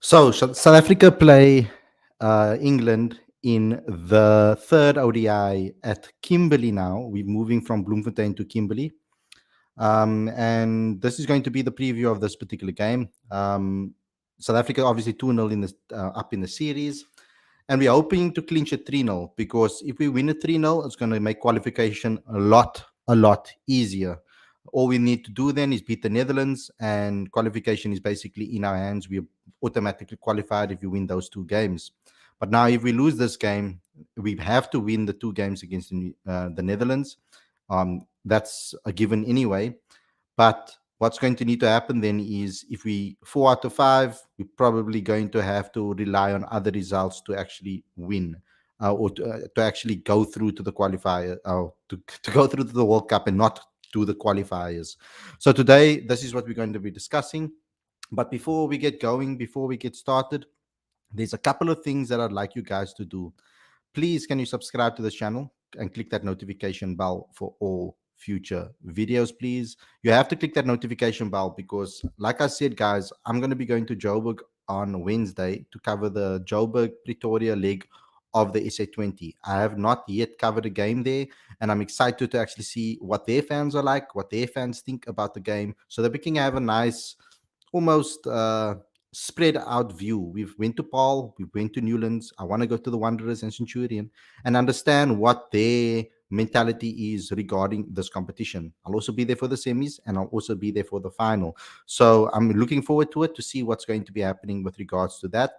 South Africa play England in the third ODI at Kimberley now. We're moving from Bloemfontein to Kimberley. And this is going to be the preview of this particular game. South Africa obviously 2-0 in up in the series. And we're hoping to clinch a 3-0 because if we win a 3-0, it's going to make qualification a lot easier. All we need to do then is beat the Netherlands, and qualification is basically in our hands. We're automatically qualified if you win those two games. But now, if we lose this game, we have to win the two games against the Netherlands. That's a given anyway. But what's going to need to happen then is if we 4 out of 5, we're probably going to have to rely on other results to actually win. Or to actually go through to the qualifier, to go through to the World Cup and not to the qualifiers. So today, this is what we're going to be discussing. But before we get going, before we get started, there's a couple of things that I'd like you guys to do. Please, can you subscribe to this channel and click that notification bell for all future videos, please? You have to click that notification bell because, like I said, guys, I'm going to be going to Joburg on Wednesday to cover the Joburg-Pretoria leg of the SA20. I have not yet covered a game there, and I'm excited to actually see what their fans are like, what their fans think about the game, so that we can have a nice, almost spread out view. We've went to Paul, we went to Newlands. I want to go to the Wanderers and Centurion and understand what their mentality is regarding this competition. I'll also be there for the semis, and I'll also be there for the final. So I'm looking forward to it, to see what's going to be happening with regards to that.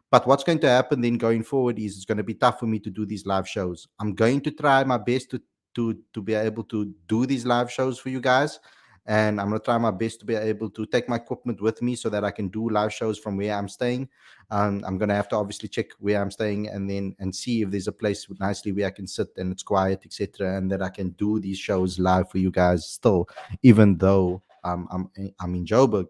But what's going to happen then going forward is it's going to be tough for me to do these live shows. I'm going to try my best to be able to do these live shows for you guys. And I'm going to try my best to be able to take my equipment with me so that I can do live shows from where I'm staying. I'm going to have to obviously check where I'm staying and see if there's a place nicely where I can sit and it's quiet, etc., and that I can do these shows live for you guys still, even though I'm in Joburg.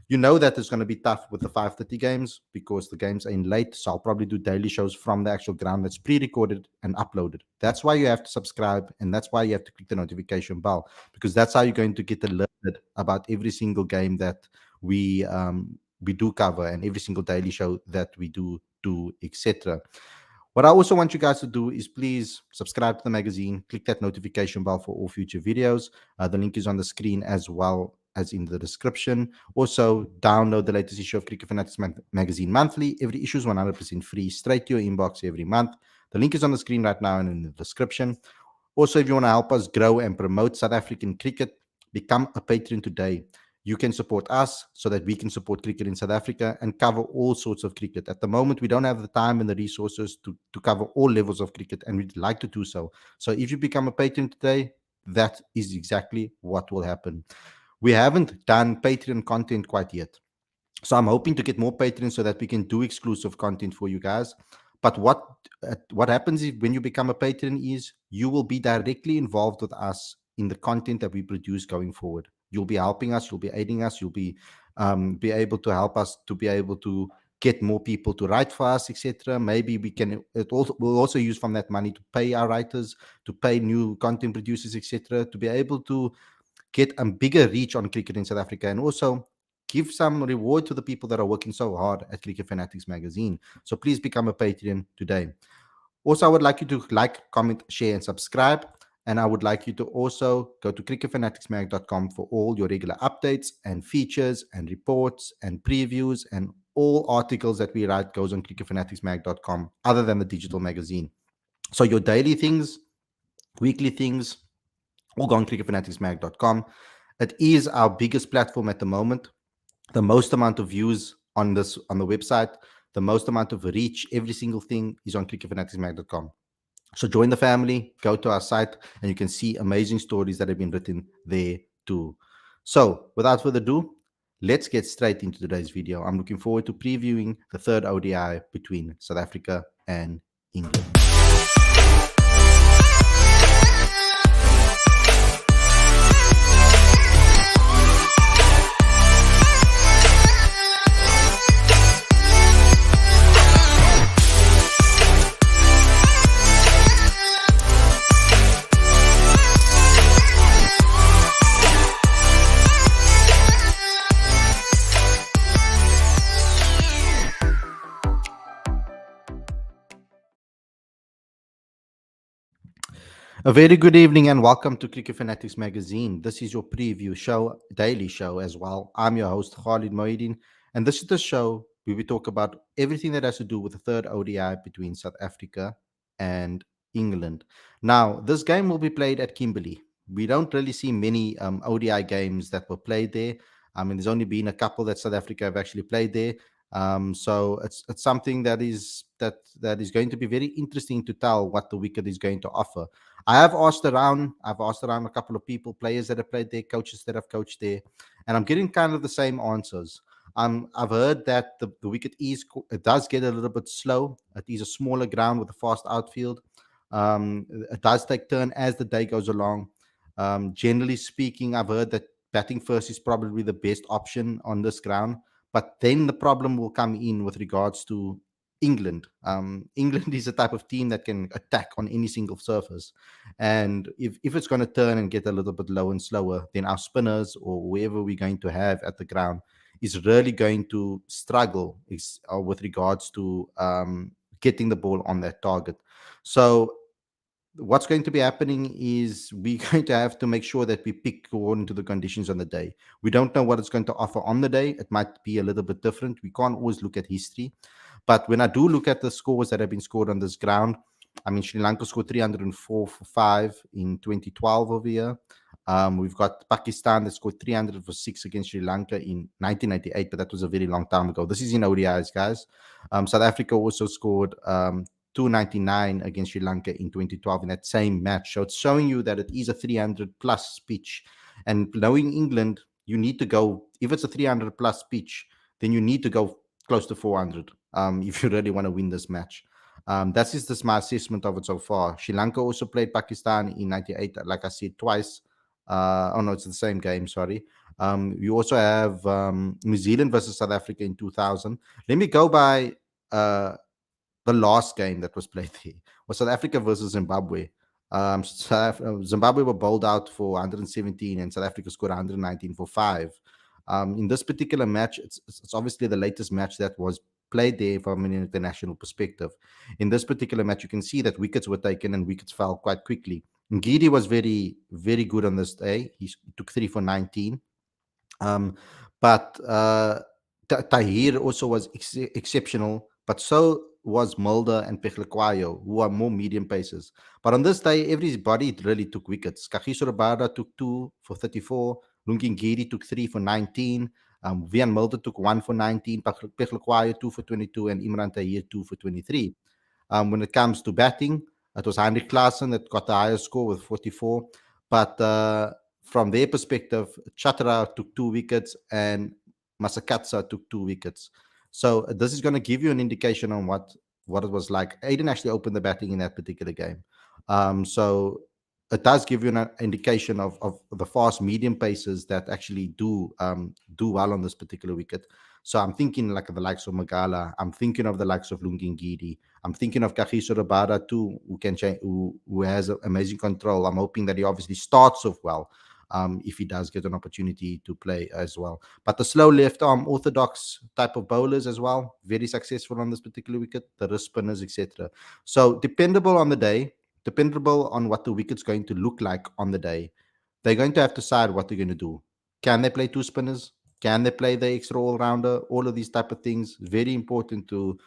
You know that it's going to be tough with the 5:30 games because the games are in late. So I'll probably do daily shows from the actual ground that's pre-recorded and uploaded. That's why you have to subscribe, and that's why you have to click the notification bell, because that's how you're going to get alerted about every single game that we do cover and every single daily show that we do, etc. What I also want you guys to do is please subscribe to the magazine, click that notification bell for all future videos. The link is on the screen as well as in the description. Also, download the latest issue of Cricket Fanatics magazine monthly. Every issue is 100% free, straight to your inbox every month. The link is on the screen right now and in the description. Also, if you want to help us grow and promote South African cricket, become a patron today. You can support us so that we can support cricket in South Africa and cover all sorts of cricket. At the moment, we don't have the time and the resources to cover all levels of cricket, and we'd like to do so. So if you become a patron today, that is exactly what will happen. We haven't done Patreon content quite yet. So I'm hoping to get more patrons so that we can do exclusive content for you guys. But what happens is when you become a patron is you will be directly involved with us in the content that we produce going forward. You'll be helping us, you'll be aiding us, you'll be able to help us to be able to get more people to write for us, etc. Maybe we'll also use from that money to pay our writers, to pay new content producers, etc., to be able to get a bigger reach on cricket in South Africa, and also give some reward to the people that are working so hard at Cricket Fanatics magazine. So please become a Patreon today. Also, I would like you to like, comment, share, and subscribe. And I would like you to also go to cricketfanaticsmag.com for all your regular updates and features and reports and previews, and all articles that we write goes on cricketfanaticsmag.com other than the digital magazine. So your daily things, weekly things, all go on cricketfanaticsmag.com. It is our biggest platform at the moment. The most amount of views on the website, the most amount of reach, every single thing is on cricketfanaticsmag.com. So join the family, go to our site, and you can see amazing stories that have been written there too. So without further ado, let's get straight into today's video. I'm looking forward to previewing the third ODI between South Africa and England. A very good evening and welcome to Cricket Fanatics Magazine. This is your preview show, daily show as well. I'm your host, Khalid, and this is the show where we talk about everything that has to do with the third ODI between South Africa and England. Now, this game will be played at Kimberley. We don't really see many ODI games that were played there. I mean, there's only been a couple that South Africa have actually played there. So it's something that is going to be very interesting to tell what the wicket is going to offer. I have asked around. I've asked around a couple of people, players that have played there, coaches that have coached there, and I'm getting kind of the same answers. I've heard that the wicket it does get a little bit slow. It is a smaller ground with a fast outfield. It does take turn as the day goes along. Generally speaking, I've heard that batting first is probably the best option on this ground. But then the problem will come in with regards to England. England is a type of team that can attack on any single surface. And if it's going to turn and get a little bit low and slower, then our spinners or whoever we're going to have at the ground is really going to struggle with regards to getting the ball on that target. So what's going to be happening is we're going to have to make sure that we pick according to the conditions on the day. We don't know what it's going to offer on the day. It might be a little bit different. We can't always look at history. But when I do look at the scores that have been scored on this ground, I mean, Sri Lanka scored 304 for 5 in 2012 over here. We've got Pakistan that scored 300 for 6 against Sri Lanka in 1998, but that was a very long time ago. This is in ODIs, guys. South Africa also scored 299 against Sri Lanka in 2012 in that same match. So it's showing you that it is a 300 plus pitch. And knowing England, you need to go, if it's a 300 plus pitch, then you need to go close to 400 if you really want to win this match. That's just my assessment of it so far. Sri Lanka also played Pakistan in 98, like I said, twice. Oh, no, it's the same game, sorry. You also have New Zealand versus South Africa in 2000. Let me go by the last game that was played here was South Africa versus Zimbabwe. Zimbabwe were bowled out for 117 and South Africa scored 119 for 5. In this particular match, it's obviously the latest match that was played there from an international perspective. In this particular match, you can see that wickets were taken and wickets fell quite quickly. Ngidi was very, very good on this day. He took 3 for 19. Um, but Tahir also was exceptional, but so was Mulder and Pechlekwayo, who are more medium pacers. But on this day, everybody really took wickets. Kagiso Rabada took 2 for 34. Lungi Ngidi took 3 for 19. Vian Mulder took 1 for 19. Pechlekwayo 2 for 22. And Imran Tahir 2 for 23. When it comes to batting, it was Heinrich Klaassen that got the highest score with 44. But from their perspective, Chatra took 2 wickets and Masakatsa took 2 wickets. So this is going to give you an indication on what it was like. Aiden actually opened the batting in that particular game. So it does give you an indication of the fast medium paces that actually do well on this particular wicket. So I'm thinking like the likes of Magala. I'm thinking of the likes of Lungi Ngidi. I'm thinking of Kagiso Rabada too, who can change, who has amazing control. I'm hoping that he obviously starts off well. If he does get an opportunity to play as well. But the slow left arm orthodox type of bowlers as well, very successful on this particular wicket, the wrist spinners, etc. So dependable on the day, dependable on what the wicket's going to look like on the day. They're going to have to decide what they're going to do. Can they play 2 spinners? Can they play the extra all-rounder? All of these type of things, very important to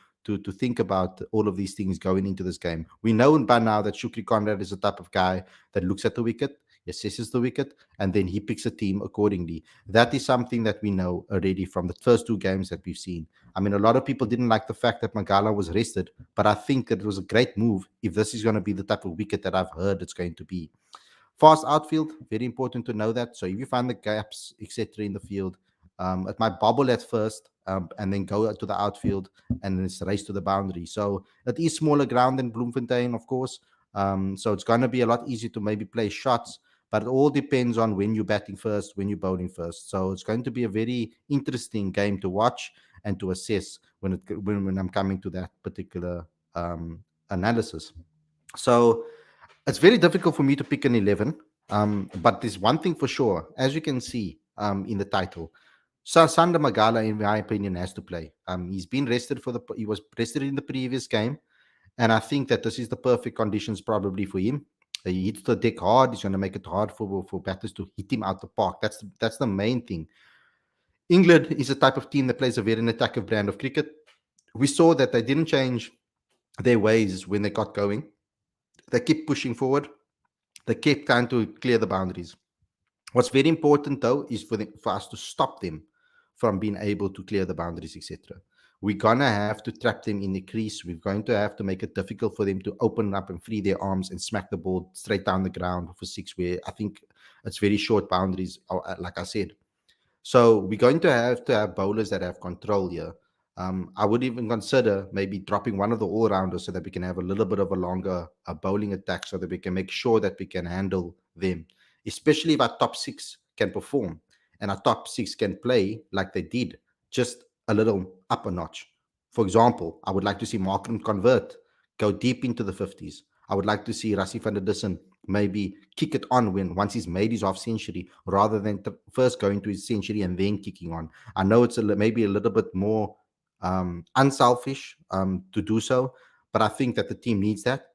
think about all of these things going into this game. We know by now that Shukri Conrad is the type of guy that looks at the wicket, assesses the wicket, and then he picks a team accordingly. That is something that we know already from the first 2 games that we've seen. I mean, a lot of people didn't like the fact that Magala was rested, but I think that it was a great move if this is going to be the type of wicket that I've heard it's going to be. Fast outfield, very important to know that. So if you find the gaps, etc., in the field, it might bobble at first and then go to the outfield and then it's race to the boundary. So it is smaller ground than Bloemfontein, of course. So it's going to be a lot easier to maybe play shots, but it all depends on when you're batting first, when you're bowling first. So it's going to be a very interesting game to watch and to assess when I'm coming to that particular analysis. So it's very difficult for me to pick an 11. But there's one thing for sure, as you can see in the title. So Sander Magala, in my opinion, has to play. He's been rested he was rested in the previous game, and I think that this is the perfect conditions probably for him. He hits the deck hard. He's going to make it hard for batters to hit him out the park. That's the main thing. England is a type of team that plays a very attacking brand of cricket. We saw that they didn't change their ways when they got going. They kept pushing forward. They kept trying to clear the boundaries. What's very important though is for us to stop them from being able to clear the boundaries, etc. We're gonna have to trap them in the crease. We're going to have to make it difficult for them to open up and free their arms and smack the ball straight down the ground for six. Where I think it's very short boundaries, like I said. So we're going to have bowlers that have control here. I would even consider maybe dropping one of the all-rounders so that we can have a little bit of a longer bowling attack so that we can make sure that we can handle them, especially if our top six can perform and our top six can play like they did, just a little up a notch. For example, I would like to see Markram convert, go deep into the 50s. I would like to see Rassie van der Dussen maybe kick it on when once he's made his half century rather than first going to his century and then kicking on. I know it's maybe a little bit more unselfish to do so, but I think that the team needs that.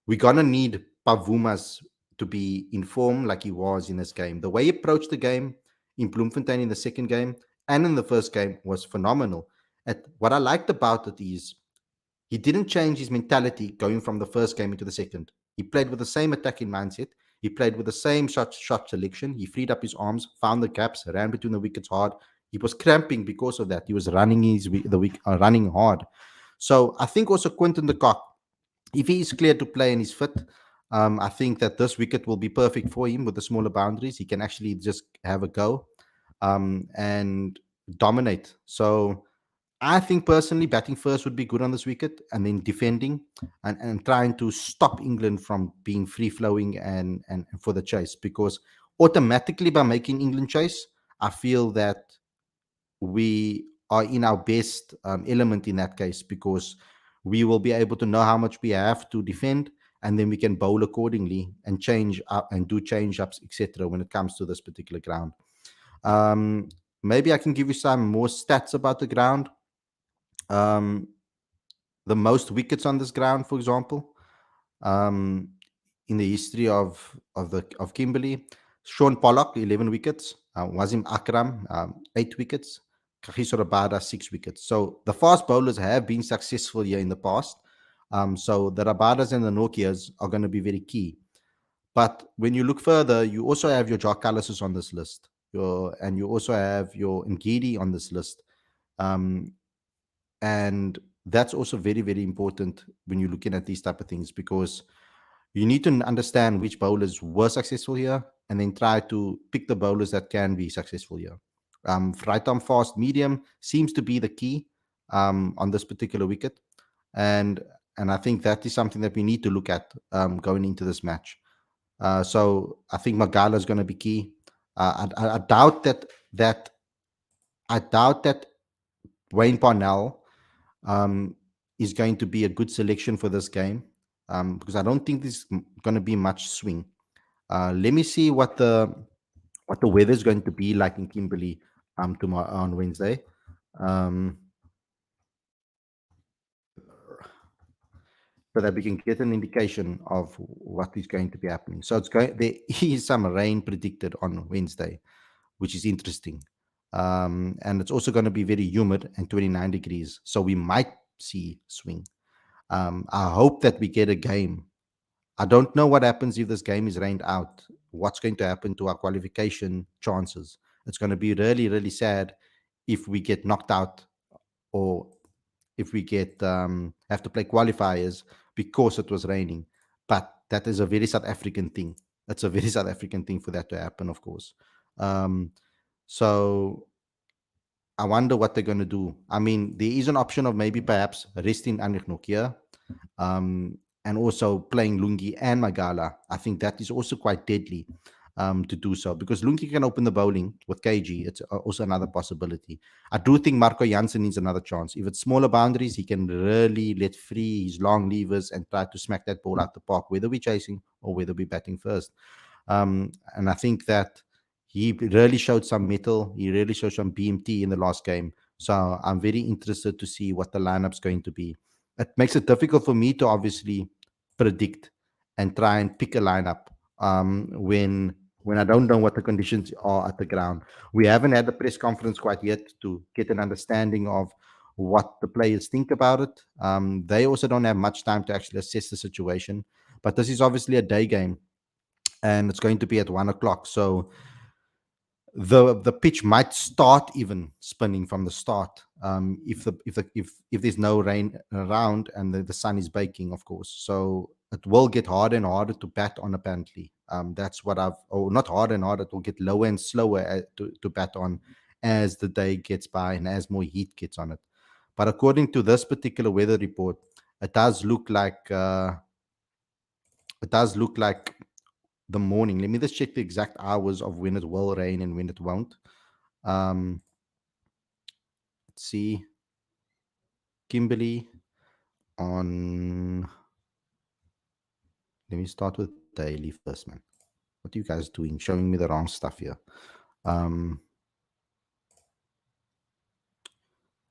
We're gonna need Pavumas to be informed like he was in this game. The way he approached the game in Bloemfontein in the second game and in the first game was phenomenal. What I liked about it is he didn't change his mentality going from the first game into the second. He played with the same attacking mindset. He played with the same shot selection. He freed up his arms, found the gaps, ran between the wickets hard. He was cramping because of that. He was running running hard. So I think also Quinton de Kock, if he is cleared to play and he's fit, I think that this wicket will be perfect for him with the smaller boundaries. He can actually just have a go and dominate. So I think personally, batting first would be good on this wicket, and then defending and trying to stop England from being free flowing and for the chase. Because automatically, by making England chase, I feel that we are in our best element in that case because we will be able to know how much we have to defend, and then we can bowl accordingly and change up and do change ups, etc. When it comes to this particular ground, maybe I can give you some more stats about the ground. Um, the most wickets on this ground, for example, um, in the history of Kimberley. Sean Pollock, 11 wickets. Wasim Akram, 8 wickets. Kagiso Rabada, 6 wickets. So the fast bowlers have been successful here in the past. So the Rabadas and the Nokias are going to be very key. But when you look further, you also have your Jock Callises on this list. And you also have your Ngidi on this list. And that's also very, very important when you're looking at these type of things because you need to understand which bowlers were successful here and then try to pick the bowlers that can be successful here. Right arm fast medium seems to be the key on this particular wicket. And I think that is something that we need to look at going into this match. So I think Magala is going to be key. I doubt that Wayne Parnell is going to be a good selection for this game because I don't think there's going to be much swing. Let me see what the weather is going to be like in Kimberley tomorrow on Wednesday. So that we can get an indication of what is going to be happening. So there is some rain predicted on Wednesday, which is interesting. And it's also going to be very humid and 29 degrees. So we might see swing. I hope that we get a game. I don't know what happens if this game is rained out. What's going to happen to our qualification chances? It's going to be really, really sad if we get knocked out or if we get have to play qualifiers because it was raining. But that is a very South African thing. It's a very South African thing for that to happen, of course. So I wonder what they're going to do. I mean, there is an option of maybe perhaps resting Anrich Nokia and also playing Lungi and Magala. I think that is also quite deadly to do so because Lungi can open the bowling with KG. It's also another possibility. I do think Marco Jansen needs another chance. If it's smaller boundaries, he can really let free his long levers and try to smack that ball out the park, whether we're chasing or whether we're batting first. And I think that he really showed some mettle. He really showed some BMT in the last game. So I'm very interested to see what the lineup's going to be. It makes it difficult for me to obviously predict and try and pick a lineup when I don't know what the conditions are at the ground. We haven't had the press conference quite yet to get an understanding of what the players think about it. They also don't have much time to actually assess the situation. But this is obviously a day game, and it's going to be at 1 o'clock. So the pitch might start even spinning from the start, if there's no rain around and the sun is baking, of course. So it will get harder and harder to bat on, apparently. That's what I've, or not harder and harder, it will get lower and slower to bat on as the day gets by and as more heat gets on it. But according to this particular weather report, it does look like the morning. Let me just check the exact hours of when it will rain and when it won't. um let's see. Kimberley on, let me start with daily first, man. What are you guys doing? Showing me the wrong stuff here. um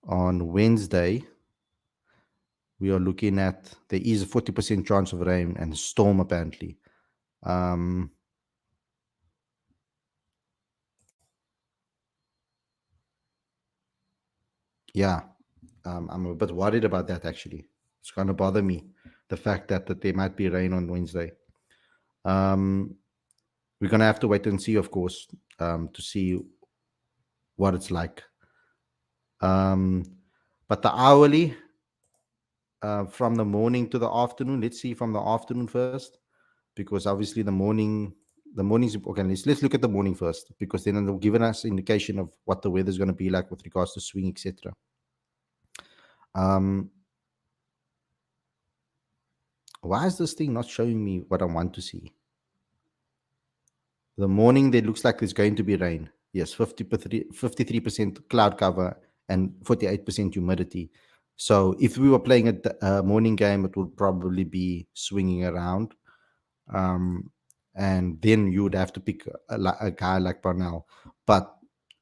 on Wednesday, we are looking at, there is a 40% chance of rain and storm, apparently. um yeah. I'm a bit worried about that, actually. It's going to bother me, the fact that there might be rain on Wednesday. um we're going to have to wait and see, of course, to see what it's like. Um, but the hourly, from the morning to the afternoon. Let's see from the afternoon first, because obviously the morning's okay. Let's look at the morning first, because then it'll give us indication of what the weather's going to be like with regards to swing, etc. Um, why is this thing not showing me what I want to see? The morning, there looks like there's going to be rain. Yes, 53% cloud cover and 48% humidity. So if we were playing a morning game, it would probably be swinging around. Um, and then you would have to pick a guy like Parnell. But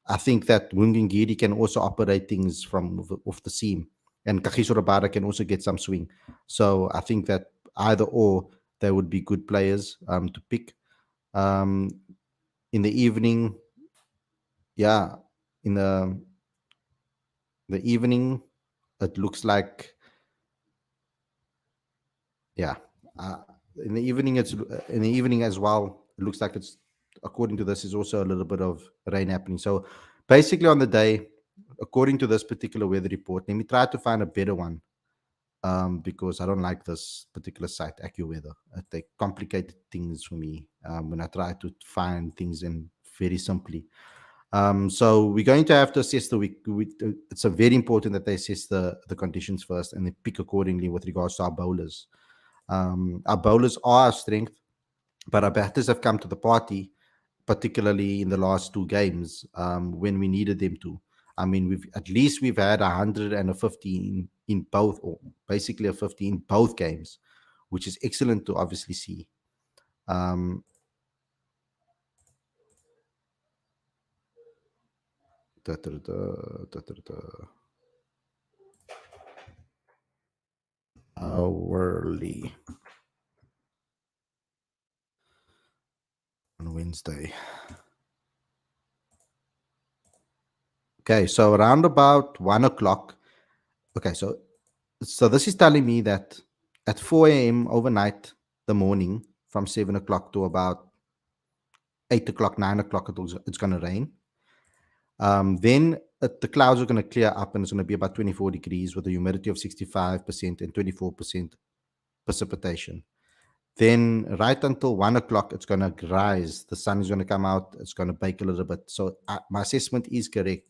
I think that Wungingiri can also operate things from off the seam. And Kagiso Rabada can also get some swing. So I think that either or, they would be good players to pick. Um, in the evening, yeah, in the evening, it looks like, yeah, uh, in the evening, it's in the evening as well. It looks like it's, according to this, is also a little bit of rain happening. So basically, on the day, according to this particular weather report, let me try to find a better one, because I don't like this particular site, AccuWeather. They complicate things for me when I try to find things in very simply. So we're going to have to assess the week. It's a very important that they assess the conditions first and they pick accordingly with regards to our bowlers. Our bowlers are our strength, but our batters have come to the party, particularly in the last two games, when we needed them to. I mean, we've had 100 and a 50 in both, or basically a 50 in both games, which is excellent to obviously see. Um, da, da, da, da, da, da, hourly on Wednesday. Okay, so around about 1 o'clock. Okay, so this is telling me that at 4 a.m. overnight, the morning, from 7 o'clock to about 8 o'clock, 9 o'clock, it's going to rain. Then the clouds are going to clear up and it's going to be about 24 degrees with a humidity of 65% and 24% precipitation. Then right until 1 o'clock, it's going to rise. The sun is going to come out. It's going to bake a little bit. So my assessment is correct.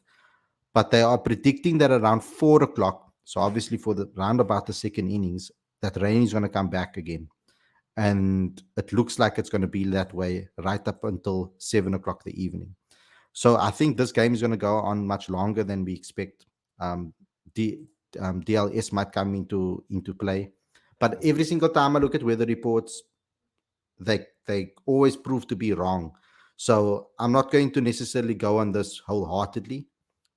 But they are predicting that around 4 o'clock, so obviously for the round about the second innings, that rain is going to come back again. And it looks like it's going to be that way right up until 7 o'clock the evening. So I think this game is going to go on much longer than we expect. Um, DLS might come into play, but every single time I look at weather reports, they always prove to be wrong. So I'm not going to necessarily go on this wholeheartedly.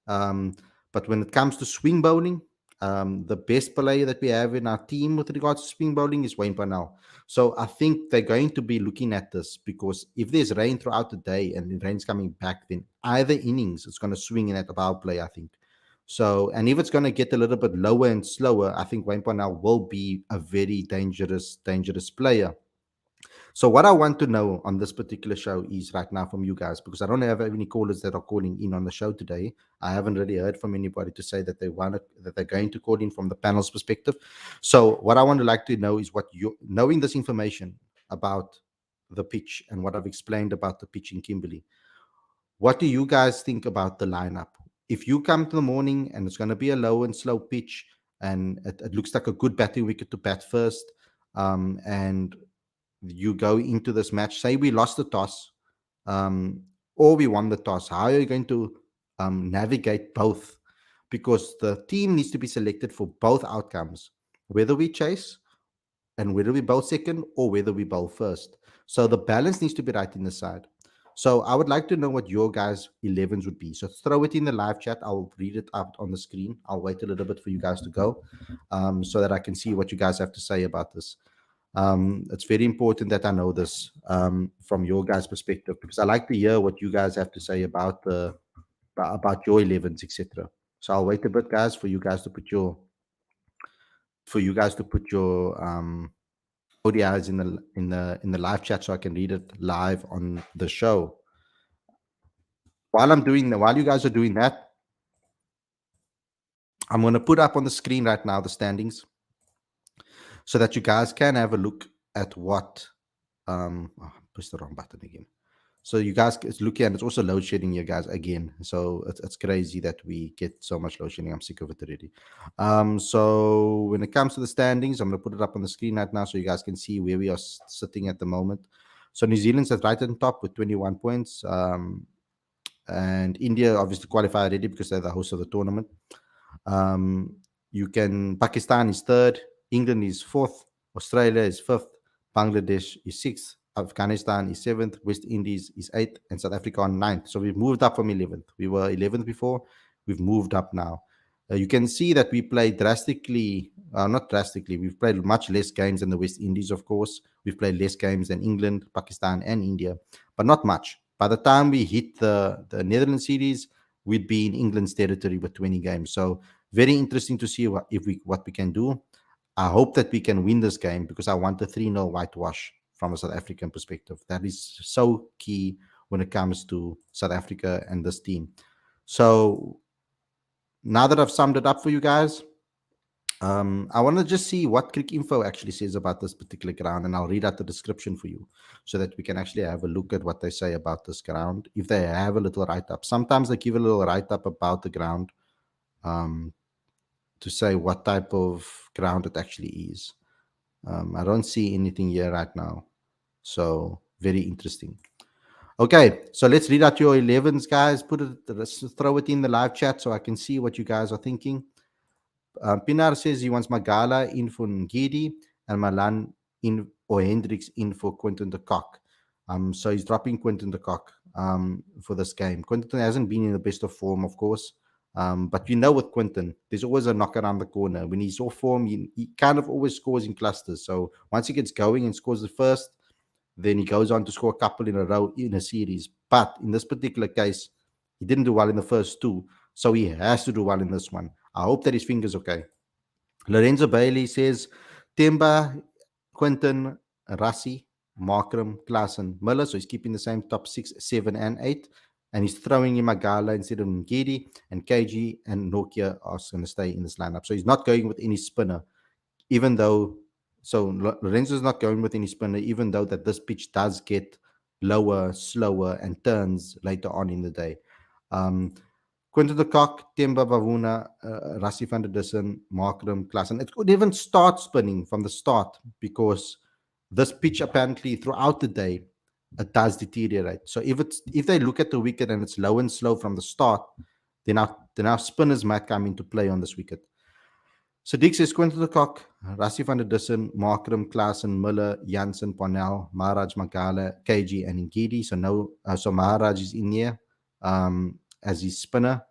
Um, but when it comes to swing bowling, The best player that we have in our team with regards to spin bowling is Wayne Parnell. So I think they're going to be looking at this, because if there's rain throughout the day and the rain's coming back, then either innings it's going to swing in at the power play, I think. So, and if it's going to get a little bit lower and slower, I think Wayne Parnell will be a very dangerous player. So what I want to know on this particular show is right now from you guys, because I don't have any callers that are calling in on the show today. I haven't really heard from anybody to say that that they're going to call in from the panel's perspective. So what I want to like to know is what you, knowing this information about the pitch and what I've explained about the pitch in Kimberley, what do you guys think about the lineup? If you come to the morning and it's going to be a low and slow pitch, and it looks like a good batting wicket to bat first, and you go into this match, say we lost the toss, um, or we won the toss, how are you going to navigate both? Because the team needs to be selected for both outcomes, whether we chase and whether we bowl second or whether we bowl first. So the balance needs to be right in the side. So I would like to know what your guys' 11s would be. So throw it in the live chat. I'll read it out on the screen. I'll wait a little bit for you guys to go, so that I can see what you guys have to say about this. It's very important that I know this from your guys' perspective, because I like to hear what you guys have to say about your 11s, etc. So I'll wait a bit, guys, for you guys to put your ODIs in the live chat, so I can read it live on the show. While you guys are doing that, I'm going to put up on the screen right now the standings, so that you guys can have a look at what. Push the wrong button again. So you guys it's looking, and it's also load shedding here, guys, again. So it's crazy that we get so much load shedding. I'm sick of it already. So when it comes to the standings, I'm going to put it up on the screen right now so you guys can see where we are sitting at the moment. So New Zealand's at right on top with 21 points. And India obviously qualified already because they're the host of the tournament. Pakistan is third, England is fourth, Australia is fifth, Bangladesh is sixth, Afghanistan is seventh, West Indies is eighth, and South Africa on ninth. So we've moved up from 11th. We were 11th before, we've moved up now. You can see that we played not drastically, we've played much less games than the West Indies, of course. We've played less games than England, Pakistan, and India, but not much. By the time we hit the Netherlands series, we'd be in England's territory with 20 games. So very interesting to see what we can do. I hope that we can win this game, because I want a 3-0 whitewash from a South African perspective. That is so key when it comes to South Africa and this team. So now that I've summed it up for you guys, I want to just see what Crick Info actually says about this particular ground, and I'll read out the description for you so that we can actually have a look at what they say about this ground. If they have a little write-up, sometimes they give a little write-up about the ground, to say what type of ground it actually is. I don't see anything here right now, so very interesting. Okay, so let's read out your 11s, guys. Throw it in the live chat so I can see what you guys are thinking. Pinar says he wants Magala in for Ngidi and Malan in, or Hendricks in for Quinton de Kock. So he's dropping Quinton de Kock for this game. Quinton hasn't been in the best of form, of course. But with Quinton, there's always a knock around the corner. When he's off form, he kind of always scores in clusters. So once he gets going and scores the first, then he goes on to score a couple in a row in a series. But in this particular case, he didn't do well in the first two, so he has to do well in this one. I hope that his finger's okay. Lorenzo Bailey says Temba, Quinton, Rassi, Markram, Klaassen, Miller. So he's keeping the same top 6, 7, and 8. And he's throwing in Magala instead of Ngidi, and KG and Nokia are going to stay in this lineup. So he's not going with any spinner, even though. So Lorenzo's not going with any spinner, even though that this pitch does get lower, slower, and turns later on in the day. Quinton de Kock, Temba Bavuna, Rassi van der Dussen, Markram, Klaassen. It could even start spinning from the start, because this pitch apparently throughout the day, it does deteriorate. So if they look at the wicket and it's low and slow from the start, then our spinners might come into play on this wicket. Sadiq says Quinton de Kock, Rassi van der Dussen, Markram, Klaassen, Miller, Jansen, Parnell, Maharaj, Magala, KG, and Ngidi. So Maharaj is in here as his spinner.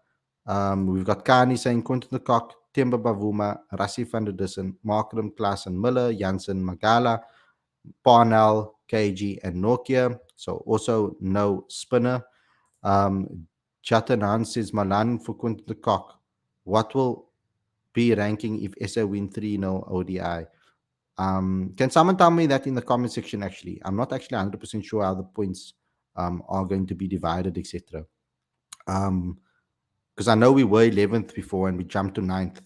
We've got Kani saying Quinton de Kock, Timber Bavuma, Rassi van der Dussen, Markram, Klaas and Miller, Jansen, Magala, Parnell, KG, and Nokia. So also no spinner. Jatan Han says Malan for Quinton de Kock. What will be ranking if SA win 3-0 ODI? Can someone tell me that in the comment section? Actually, I'm not actually 100% sure how the points are going to be divided, etc. Because I know we were 11th before and we jumped to 9th.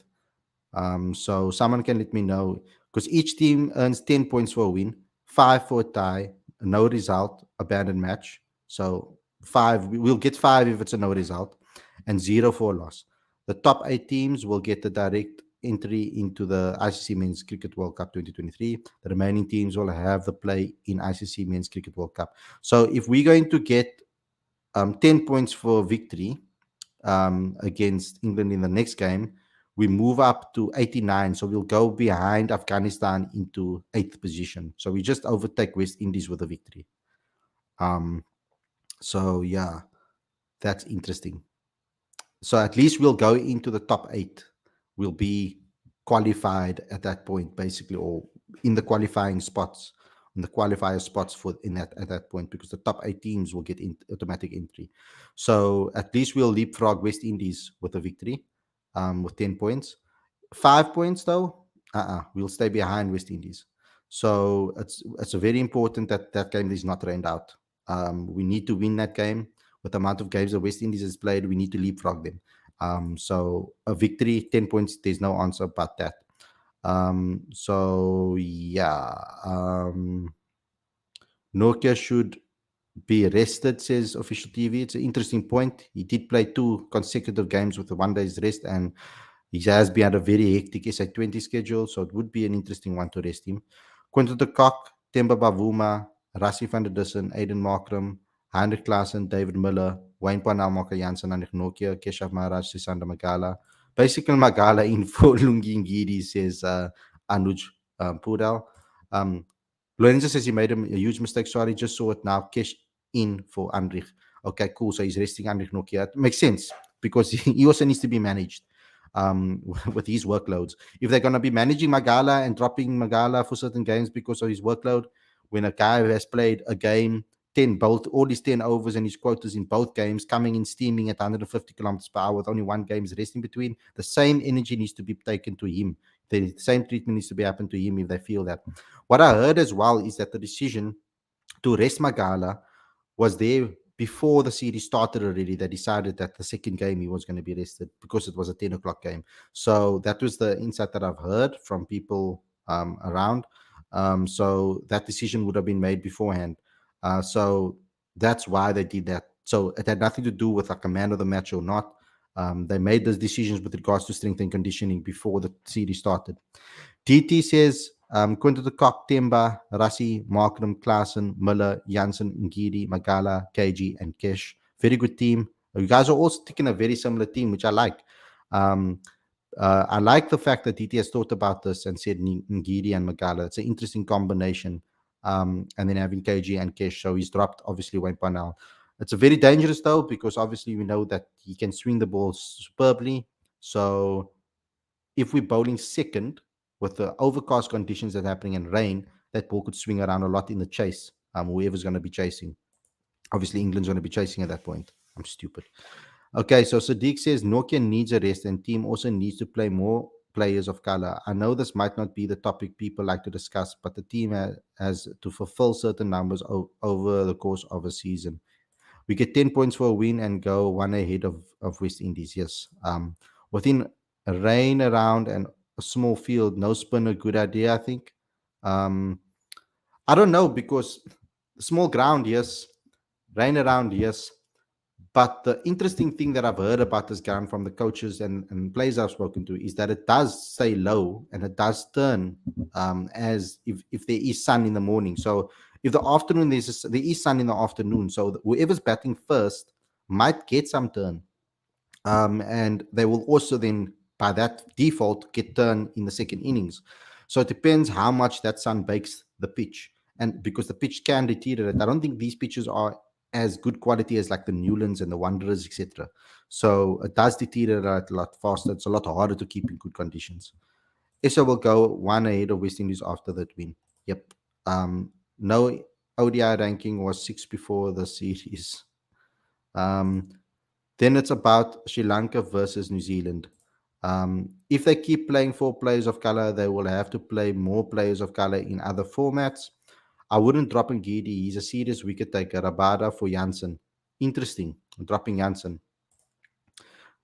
So someone can let me know, because each team earns 10 points for a win, 5 for a tie, no result, abandoned match. So 5, we'll get 5 if it's a no result, and 0 for a loss. The top 8 teams will get the direct entry into the ICC Men's Cricket World Cup 2023. The remaining teams will have the play in ICC Men's Cricket World Cup. So if we're going to get 10 points for victory against England in the next game, we move up to 89. So we'll go behind Afghanistan into 8th position. So we just overtake West Indies with a victory. So yeah, that's interesting. So at least we'll go into the top 8. We'll be qualified at that point, basically, or in the qualifying spots, in the qualifier spots for in that at that point, because the top 8 teams will get automatic entry. So at least we'll leapfrog West Indies with a victory, with 10 points. 5 points though, we'll stay behind West Indies. So it's very important that that game is not rained out. We need to win that game. With the amount of games that West Indies has played, we need to leapfrog them. So a victory, 10 points, there's no answer but that. So yeah, Nokia should be rested, says official TV. It's an interesting point. He did play 2 consecutive games with the 1 day's rest, and he has been a very hectic SA20 schedule, so it would be an interesting one to rest him. Quinton de Kock, Temba Bavuma, Rassi van der Dussen, Aiden Markram, Heinrich Klaassen, David Miller, Wayne Panel, Maka Jansen, Anik Nokia, Keshav Maharaj, Sisanda Magala. Basically, Magala in for Lungi Ngidi, says Anuj Pudal. Lorenzo says he made a huge mistake. Sorry, just saw it now. Kesh in for Andrich. Okay, cool. So he's resting Andrich Nokia. It makes sense because he also needs to be managed with his workloads. If they're going to be managing Magala and dropping Magala for certain games because of his workload, when a guy who has played a game, 10 both, all his 10 overs and his quotas in both games, coming in steaming at 150 kilometers per hour with only 1 game's rest in between, the same energy needs to be taken to him. The same treatment needs to be happened to him if they feel that. What I heard as well is that the decision to rest Magala was there before the series started already. They decided that the second game he was going to be rested because it was a 10 o'clock game. So that was the insight that I've heard from people around. So that decision would have been made beforehand. So that's why they did that. So it had nothing to do with like a man of the match or not. They made those decisions with regards to strength and conditioning before the series started. DT says Quinton de Kock, Temba, Rassi, Markram, Klaassen, Miller, Jansen, Ngidi, Magala, KG, and Kesh. Very good team. You guys are all sticking a very similar team, which I like. I like the fact that DT has thought about this and said Ngidi and Magala. It's an interesting combination. And then having KG and Kesh. So he's dropped, obviously, Wayne Parnell. It's a very dangerous, though, because obviously we know that he can swing the ball superbly. So if we're bowling second with the overcast conditions that are happening and rain, that ball could swing around a lot in the chase. Whoever's going to be chasing. Obviously, England's going to be chasing at that point. I'm stupid. Okay, so Sadiq says Nokia needs a rest and team also needs to play more players of color. I know this might not be the topic people like to discuss, but the team has to fulfill certain numbers over the course of a season. We get 10 points for a win and go 1 ahead of West Indies. Yes. Within a rain around and a small field, no spin, a good idea, I think. I don't know, because small ground, yes. Rain around, yes. But the interesting thing that I've heard about this ground from the coaches and players I've spoken to is that it does stay low and it does turn as if there is sun in the morning. So if the afternoon there is sun in the afternoon, so whoever's batting first might get some turn, and they will also then by that default get turn in the second innings. So it depends how much that sun bakes the pitch, and because the pitch can deteriorate. I don't think these pitches are as good quality as like the Newlands and the Wanderers, etc. So it does deteriorate a lot faster. It's a lot harder to keep in good conditions. SA will go one ahead of West Indies after that win. Yep. No ODI ranking was six before the series. Um, then it's about Sri Lanka versus New Zealand. If they keep playing four players of color, they will have to play more players of color in other formats. I wouldn't drop Ngidi. He's a serious wicket taker. Rabada for Janssen. Interesting. Dropping Janssen.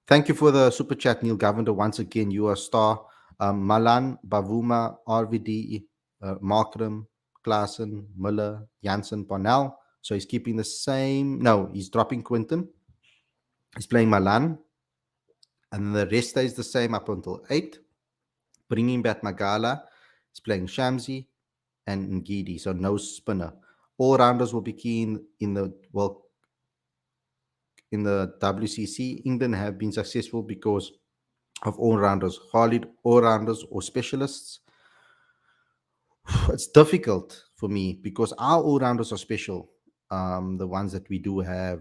Thank you for the super chat, Neil Governor. Once again, you are a star. Malan, Bavuma, RVD, Markram, Klaassen, Miller, Janssen, Parnell. So he's keeping the same. No, he's dropping Quinton. He's playing Malan. And the rest stays the same up until 8. Bringing back Magala. He's playing Shamsi and Ngidi. So no spinner. All rounders will be keen in the in the WCC. England have been successful because of all-rounders, Khalid, all-rounders or specialists. It's difficult for me because our all-rounders are special, the ones that we do have,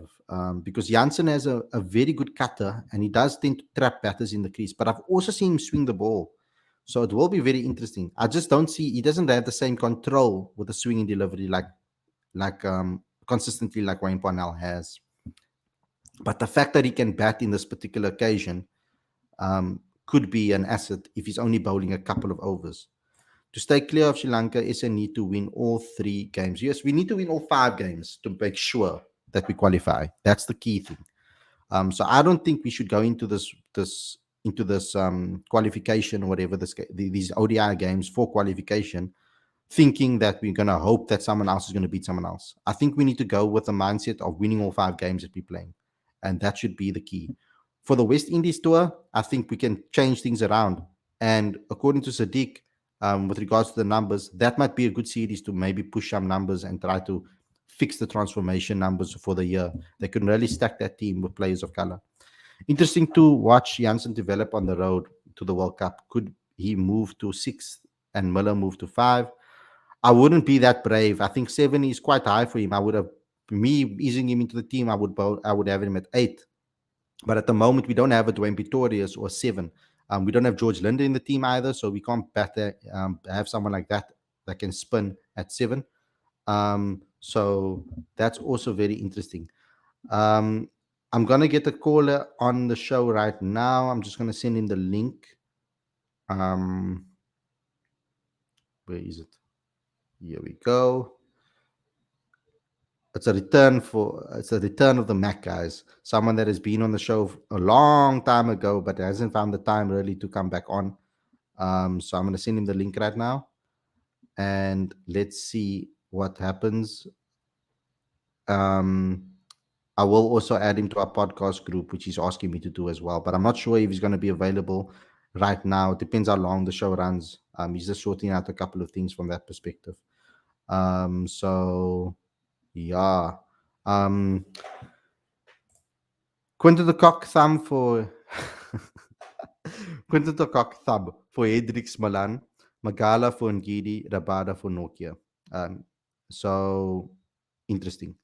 because Janssen has a very good cutter and he does tend to trap batters in the crease, but I've also seen him swing the ball. So it will be very interesting. I just don't see, he doesn't have the same control with the swinging delivery like consistently like Wayne Parnell has. But the fact that he can bat in this particular occasion could be an asset if he's only bowling a couple of overs. To stay clear of Sri Lanka, SA need to win all 3 games. Yes, we need to win all 5 games to make sure that we qualify. That's the key thing. So I don't think we should go into this qualification or whatever these ODI games for qualification, thinking that we're going to hope that someone else is going to beat someone else. I think we need to go with the mindset of winning all 5 games that we're playing, and that should be the key. For the West Indies tour, I think we can change things around. And according to Sadiq, with regards to the numbers, that might be a good series to maybe push some numbers and try to fix the transformation numbers for the year. They can really stack that team with players of color. Interesting to watch Janssen develop on the road to the World Cup. Could he move to 6th and Miller move to 5? I wouldn't be that brave. I think 7 is quite high for him. I would have me easing him into the team. I would have him at 8. But at the moment, we don't have a Dwayne Pretorius or 7. We don't have George Linder in the team either, so we can't have someone like that can spin at 7. So that's also very interesting. I'm gonna get a caller on the show right now. I'm just gonna send him the link. Where is it? Here we go. It's a return of the Mac, guys. Someone that has been on the show a long time ago, but hasn't found the time really to come back on. So I'm going to send him the link right now, and let's see what happens. I will also add him to our podcast group, which he's asking me to do as well. But I'm not sure if he's going to be available right now. It depends how long the show runs. He's just sorting out a couple of things from that perspective. So yeah. Quinton the Cock Thumb for Quinton the Cock Thumb for Hendricks Malan, Magala for Ngidi, Rabada for Nokia. So interesting.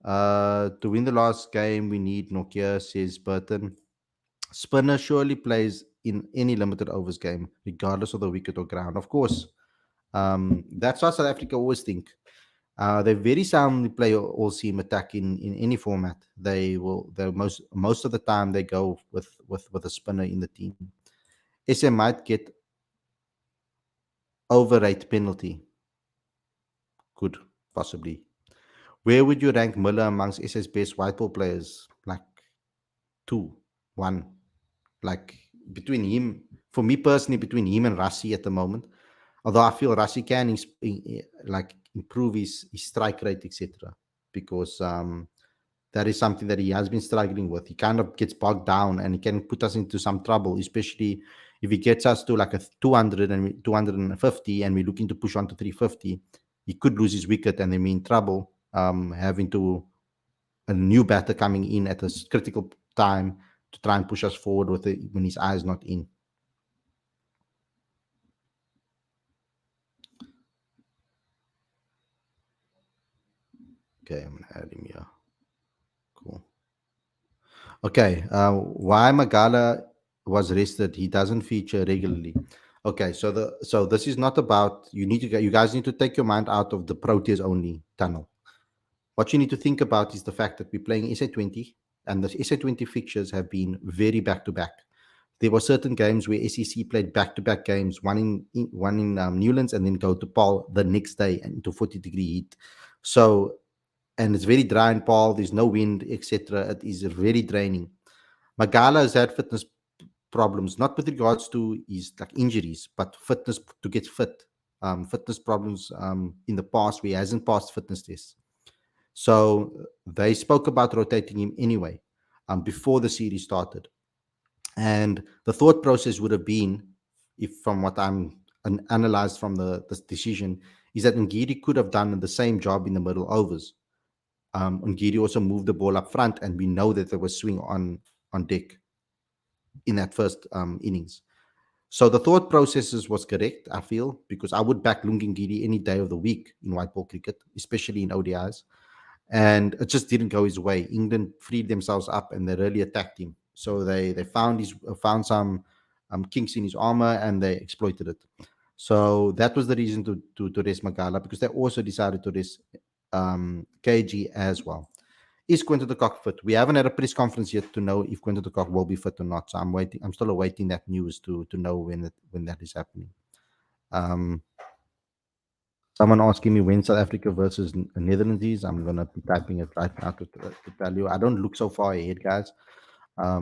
To win the last game, we need Nokia, says Burton. Spinner surely plays in any limited overs game, regardless of the wicket or ground. Of course. That's what South Africa always think. They very soundly play all seam attack in any format. They most of the time they go with a spinner in the team. SA might get overrate penalty. Could possibly. Where would you rank Miller amongst SA's best white ball players? Like 2, 1. Like between him, for me personally, between him and Rassi at the moment. Although I feel Rassi can like improve his strike rate, etc. Because that is something that he has been struggling with. He kind of gets bogged down and he can put us into some trouble, especially if he gets us to like a 200 and 250 and we're looking to push on to 350. He could lose his wicket and then be in trouble, having to a new batter coming in at a critical time to try and push us forward with it when his eye is not in. Okay, I'm gonna add him here. Okay, why Magala was rested? He doesn't feature regularly. Okay, so this is not about you guys need to take your mind out of the Proteas only tunnel. What you need to think about is the fact that we're playing SA20, and the SA20 fixtures have been very back to back. There were certain games where SEC played back to back games, one in Newlands, and then go to Paul the next day and into 40-degree heat. So, and it's very dry in Paul. There's no wind, etc. It is very draining. Magala has had fitness problems, not with regards to his like injuries, but fitness to get fit. Fitness problems in the past where he hasn't passed fitness tests. So they spoke about rotating him anyway before the series started. And the thought process would have been, if from what I'm analyzed from this decision, is that Ngidi could have done the same job in the middle overs. Ngidi also moved the ball up front, and we know that there was swing on deck in that first innings. So the thought processes was correct, I feel, because I would back Lungingiri any day of the week in white ball cricket, especially in ODIs. And it just didn't go his way. England freed themselves up and they really attacked him. So they found some kinks in his armor and they exploited it. So that was the reason to rest Magala, because they also decided to rest KG as well. Is Quinton de Kock fit? We haven't had a press conference yet to know if Quinton de Kock will be fit or not. So I'm waiting. I'm still awaiting that news to know when that is happening. Um, Someone asking me when South Africa versus Netherlands is. I'm gonna be typing it right now to tell you. I don't look so far ahead, guys,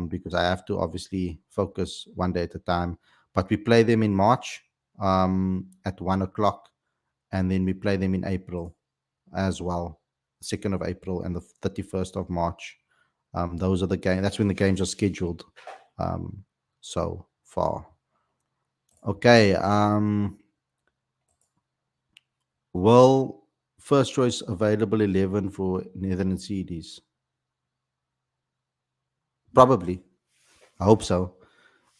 because I have to obviously focus one day at a time. But we play them in March at 1 o'clock, and then we play them in April as well, 2nd of April and the 31st of March. Those are the games. That's when the games are scheduled. So far. Okay. Well, first choice available 11 for Netherlands series. Probably. I hope so.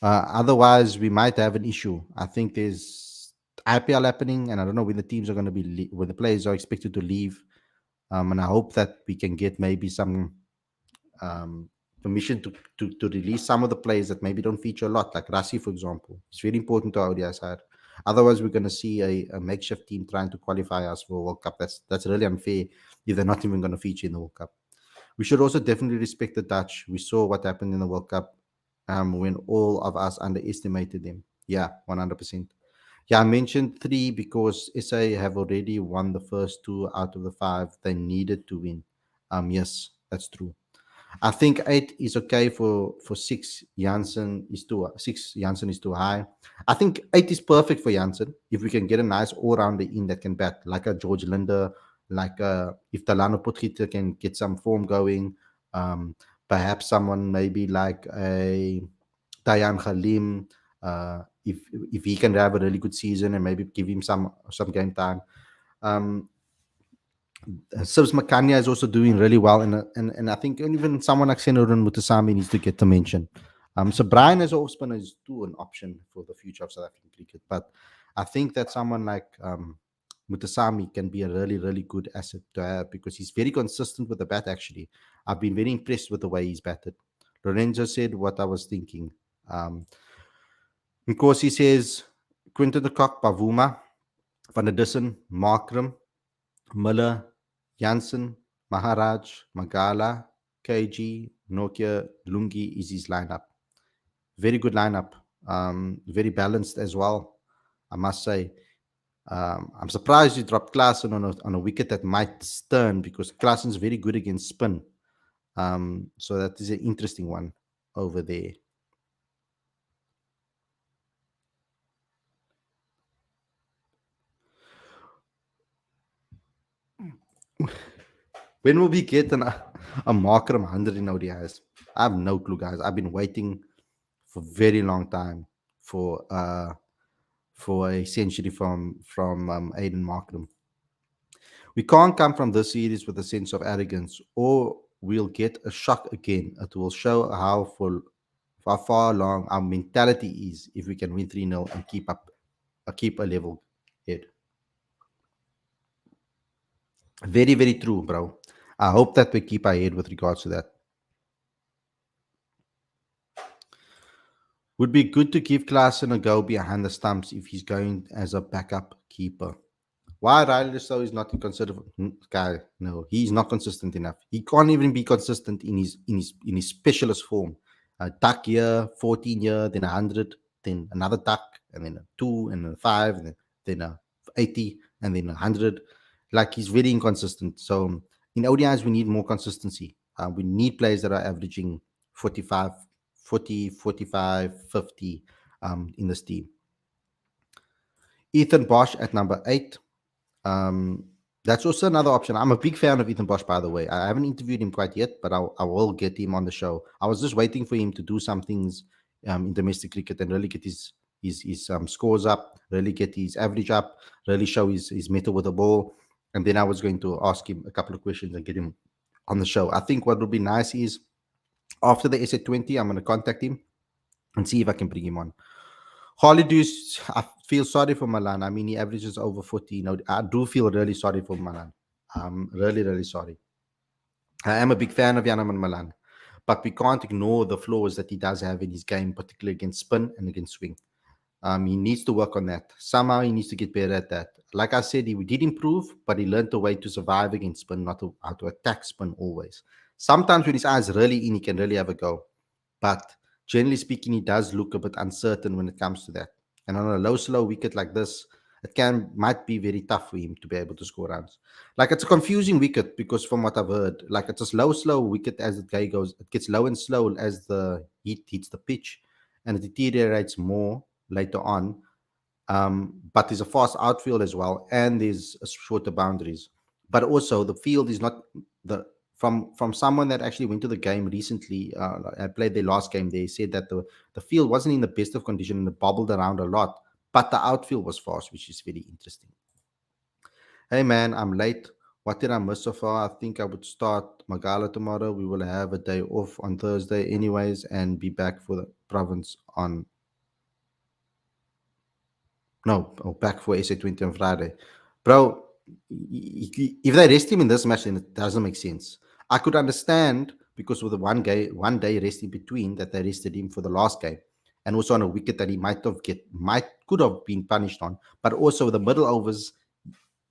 Otherwise, we might have an issue. I think there's IPL happening, and I don't know when the teams are going to be when the players are expected to leave. And I hope that we can get maybe some um, permission to release some of the players that maybe don't feature a lot, like Rassi, for example. It's very important to our ODI side. Otherwise, we're going to see a makeshift team trying to qualify us for World Cup. That's really unfair if they're not even going to feature in the World Cup. We should also definitely respect the Dutch. We saw what happened in the World Cup when all of us underestimated them. Yeah, 100%. Yeah, I mentioned three because SA have already won the first two out of the five they needed to win. Yes, that's true. I think eight is okay for six. Janssen is too high. I think eight is perfect for Janssen if we can get a nice all rounder in that can bat like a George Linder, like if Talano Potgieter can get some form going. Um, Perhaps someone maybe like a Dayan Khalim. If he can have a really good season and maybe give him some game time. Um, Sibs Makanya is also doing really well, and I think even someone like Senurun Mutasami needs to get the mention. So Brian as off spinner is too an option for the future of South African cricket, but I think that someone like Mutasami can be a really good asset to have because he's very consistent with the bat. Actually, I've been very impressed with the way he's batted. Lorenzo said what I was thinking. Of course, he says Quinton de Kock, Pavuma, Van der Dussen, Markram, Miller, Janssen, Maharaj, Magala, KG, Nokia, Lungi is his lineup. Very good lineup. Very balanced as well, I must say. I'm surprised you dropped Klaassen on a wicket that might turn because Klaassen's very good against spin. So that is an interesting one over there. When will we get a marker 100 in ODIs? I have no clue, guys. I've been waiting for a very long time for a century from Aiden Markram. We can't come from this series with a sense of arrogance, or we'll get a shock again. It will show how far along our mentality is if we can win 3-0 and keep a level head. Very, very true, bro. I hope that we keep our head with regards to that. Would be good to give Klaassen a go behind the stumps if he's going as a backup keeper. Why Riley so is not considered guy? No, he's not consistent enough. He can't even be consistent in his specialist form. A duck year, 14 year, then 100, then another duck, and then a 2, and then a 5, and then a 80, and then 100. Like he's very inconsistent. So in ODIs, we need more consistency. We need players that are averaging 45, 40, 45, 50 in this team. Ethan Bosch at number 8. Um, that's also another option. I'm a big fan of Ethan Bosch, by the way. I haven't interviewed him quite yet, but I will get him on the show. I was just waiting for him to do some things in domestic cricket and really get his scores up, really get his average up, really show his mettle with the ball. And then I was going to ask him a couple of questions and get him on the show. I think what would be nice is after the SA20, I'm going to contact him and see if I can bring him on. Khalid, I feel sorry for Malan. I mean, he averages over 40. I do feel really sorry for Malan. I'm really, really sorry. I am a big fan of Yanaman Malan, but we can't ignore the flaws that he does have in his game, particularly against spin and against swing. He needs to work on that. Somehow he needs to get better at that. Like I said, he did improve, but he learned a way to survive against spin, not how to attack spin always. Sometimes when his eyes really in, he can really have a go. But generally speaking, he does look a bit uncertain when it comes to that. And on a low, slow wicket like this, it might be very tough for him to be able to score runs. Like it's a confusing wicket because from what I've heard, like it's a slow wicket as the guy goes. It gets low and slow as the heat hits the pitch, and it deteriorates more later on. But there's a fast outfield as well, and there's shorter boundaries. But also the field is not the from someone that actually went to the game recently. I played their last game. They said that the field wasn't in the best of condition and it bobbled around a lot, but the outfield was fast, which is very interesting. Hey man, I'm late. What did I miss so far? I think I would start Magala tomorrow. We will have a day off on Thursday, anyways, and be back for the province on no, oh, back for SA20 on Friday. Bro, if they rest him in this match, then it doesn't make sense. I could understand because with the one day rest in between that they rested him for the last game. And also on a wicket that he could have been punished on. But also the middle overs,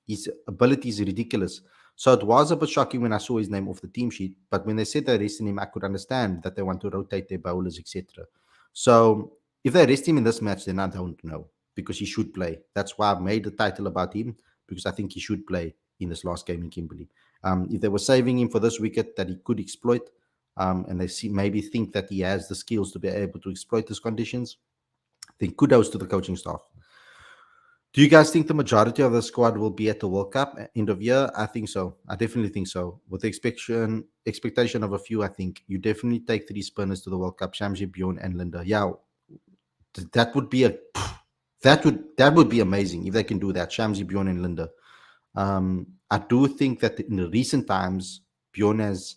his ability is ridiculous. So it was a bit shocking when I saw his name off the team sheet. But when they said they rested him, I could understand that they want to rotate their bowlers, etc. So if they rest him in this match, then I don't know because he should play. That's why I've made the title about him because I think he should play in this last game in Kimberley. If they were saving him for this wicket that he could exploit, and they maybe think that he has the skills to be able to exploit these conditions, then kudos to the coaching staff. Do you guys think the majority of the squad will be at the World Cup end of year? I think so. I definitely think so. With the expectation of a few, I think you definitely take 3 spinners to the World Cup: Shamsi, Bjorn, and Linda. Yeah, that would be that would be amazing if they can do that. Shamsi, Bjorn, and Linda. I do think that in the recent times, Bjorn is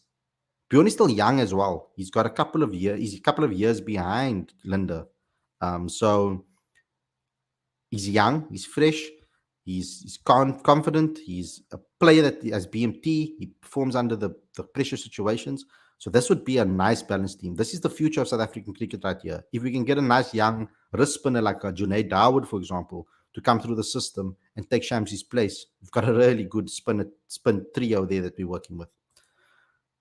still young as well. He's got a couple of years. He's a couple of years behind Linda. So he's young. He's fresh. He's confident. He's a player that has BMT. He performs under the pressure situations. So this would be a nice balanced team. This is the future of South African cricket right here. If we can get a nice young wrist spinner like a Junaid Dawood, for example, to come through the system and take Shamsi's place, we've got a really good spin trio there that we're working with.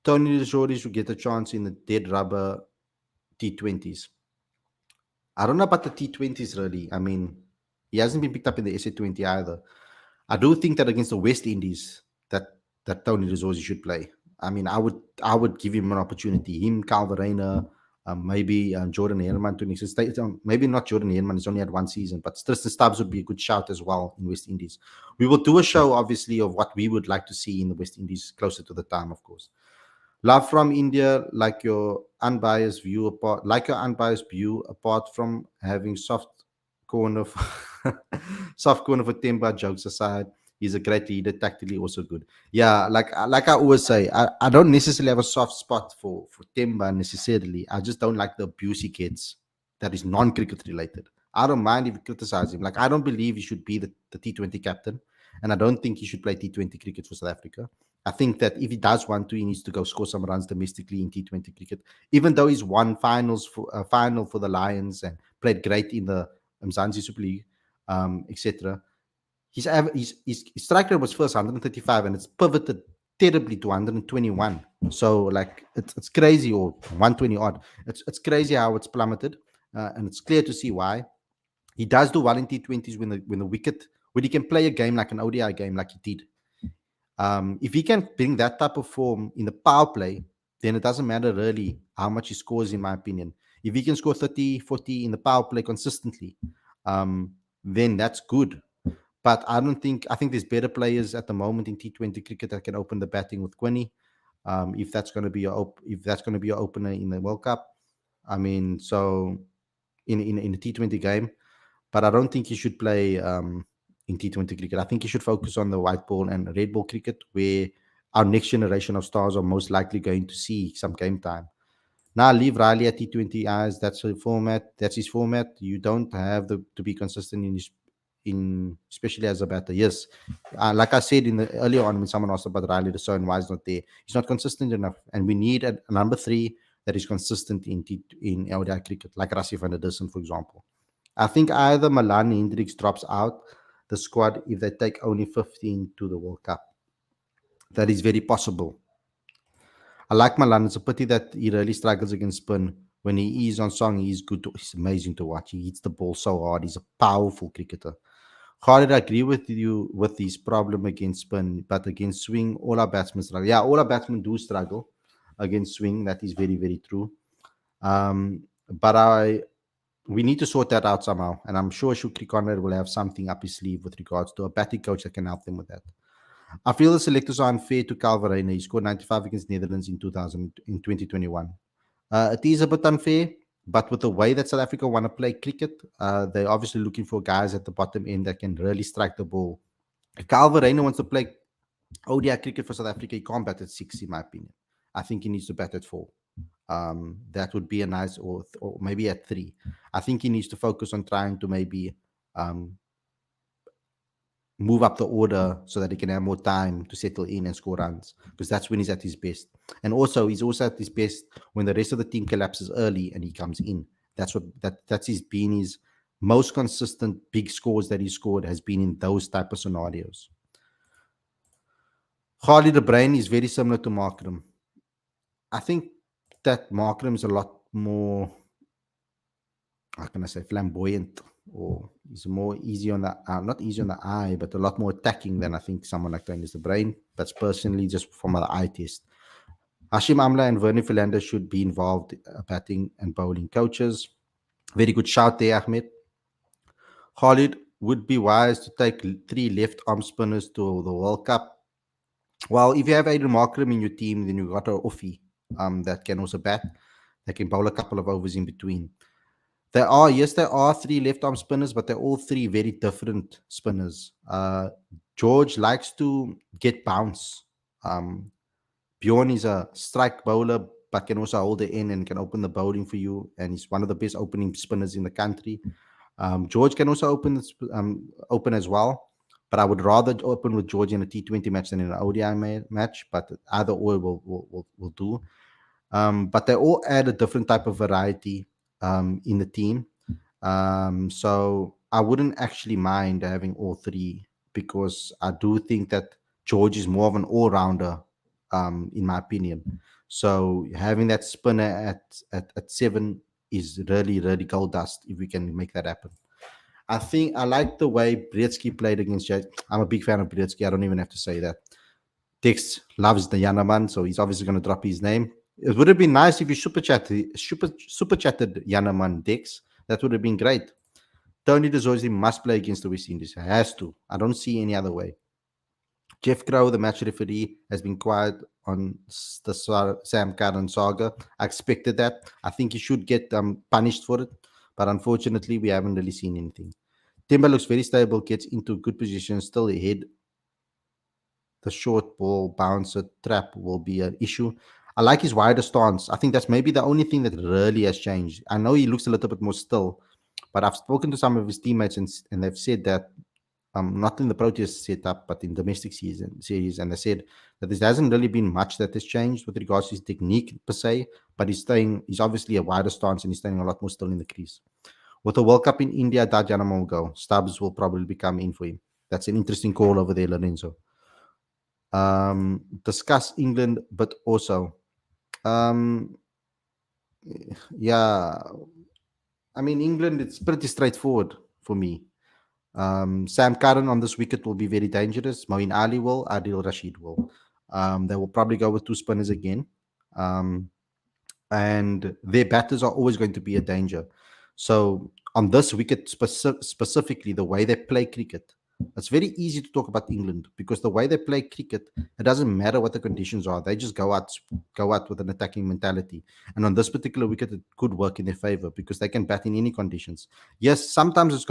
Tony Lajori should get a chance in the dead rubber T20s. I don't know about the T20s really. I mean, he hasn't been picked up in the SA20 either. I do think that against the West Indies, that Tony Lajori should play. I mean, I would give him an opportunity. Him, Calvarena, maybe Jordan Herman to next stage. Maybe not Jordan Herman. He's only had one season, but Tristan Stubbs would be a good shout as well in West Indies. We will do a show, obviously, of what we would like to see in the West Indies closer to the time, of course. Love from India, like your unbiased view apart from having soft corner for, soft corner for Temba. Jokes aside, he's a great leader, tactically also good. Yeah, like I always say, I don't necessarily have a soft spot for Temba necessarily. I just don't like the abuse he gets that is non-cricket related. I don't mind if you criticize him. Like I don't believe he should be the T20 captain, and I don't think he should play T20 cricket for South Africa. I think that if he does want to, he needs to go score some runs domestically in T20 cricket. Even though he's won final for the Lions and played great in the Mzansi Super League, etc. His strike rate was first 135 and it's pivoted terribly to 121. So like it's crazy, or 120 odd. It's crazy how it's plummeted, and it's clear to see why. He does do well in T20s when he can play a game like an ODI game like he did. If he can bring that type of form in the power play, then it doesn't matter really how much he scores, in my opinion. If he can score 30, 40 in the power play consistently, then that's good. But I think there's better players at the moment in T20 cricket that can open the batting with Quinny. If that's going to be your opener in the World Cup, I mean, so in a T20 game. But I don't think he should play in T20 cricket. I think he should focus on the white ball and red ball cricket, where our next generation of stars are most likely going to see some game time. Now leave Riley at T20 as that's his format. That's his format. You don't have to be consistent in especially as a batter. Yes, like I said earlier on when someone asked about Riley the and why he's not there. He's not consistent enough, and we need a number three that is consistent in ODI cricket, like Rassie van der Dussen, for example. I think either Malan Hendricks drops out the squad if they take only 15 to the World Cup. That is very possible. I like Malan. It's a pity that he really struggles against spin. When he is on song, he's good. He's amazing to watch. He hits the ball so hard. He's a powerful cricketer. Khalid, I agree with you with his problem against spin, but against swing, all our batsmen struggle. Yeah, all our batsmen do struggle against swing. That is very, very true. But we need to sort that out somehow. And I'm sure Shukri Conrad will have something up his sleeve with regards to a batting coach that can help them with that. I feel the selectors are unfair to Calvarena. He scored 95 against Netherlands in 2021. It is a bit unfair, but with the way that South Africa want to play cricket, they're obviously looking for guys at the bottom end that can really strike the ball. If Calvarena wants to play ODI cricket for South Africa, he can't bat at 6, in my opinion. I think he needs to bat at 4. That would be a nice, or maybe at 3. I think he needs to focus on trying to maybe move up the order so that he can have more time to settle in and score runs, because that's when he's at his best. And also he's also at his best when the rest of the team collapses early and he comes in. That's his most consistent big scores that he scored has been in those type of scenarios. Khalid, the brain is very similar to Markram. I think that Markram is a lot more, how can I say, flamboyant, or he's more easy on the not easy on the eye, but a lot more attacking than I think someone like that is the brain. That's personally just from my eye test. Hashim Amla and Vernon Philander should be involved batting and bowling coaches. Very good shout there, Ahmed. Khalid, would be wise to take 3 left arm spinners to the World Cup. Well, if you have Aiden Markram in your team, then you've got an offie that can also bat. They can bowl a couple of overs in between. There are 3 left arm spinners, but they're all 3 very different spinners. George likes to get bounce. Bjorn is a strike bowler, but can also hold the end and can open the bowling for you. And he's one of the best opening spinners in the country. George can also open as well, but I would rather open with George in a T20 match than in an ODI match. But either or will do. But they all add a different type of variety in the team. So I wouldn't actually mind having all 3, because I do think that George is more of an all-rounder, in my opinion. So having that spinner at 7 is really, really gold dust if we can make that happen. I think I like the way Brzezinski played against Jay. I'm a big fan of Brzezinski. I don't even have to say that. Tex loves the Yanaman, so he's obviously going to drop his name. It would have been nice if you super chatted Yanaman, Dex. That would have been great. Tony DeZoisi must play against the West Indies. He has to. I don't see any other way. Jeff Crow, the match referee, has been quiet on the Sam Curran saga. I expected that. I think he should get punished for it. But unfortunately, we haven't really seen anything. Timber looks very stable, gets into good position, still ahead. The short ball bouncer trap will be an issue. I like his wider stance. I think that's maybe the only thing that really has changed. I know he looks a little bit more still, but I've spoken to some of his teammates and they've said that not in the Proteas setup, but in domestic series, and they said that there hasn't really been much that has changed with regards to his technique per se, but he's obviously a wider stance and he's staying a lot more still in the crease. With the World Cup in India, Dajanama will go. Stubbs will probably become in for him. That's an interesting call over there, Lorenzo. Discuss England, but also, um, yeah, I mean, England, it's pretty straightforward for me. Sam Curran on this wicket will be very dangerous. Moeen Ali will, Adil Rashid will. They will probably go with two spinners again. Um, and their batters are always going to be a danger. So on this wicket specifically, the way they play cricket, it's very easy to talk about England because the way they play cricket, it doesn't matter what the conditions are. They just go out with an attacking mentality. And on this particular wicket, it could work in their favor because they can bat in any conditions. Yes, sometimes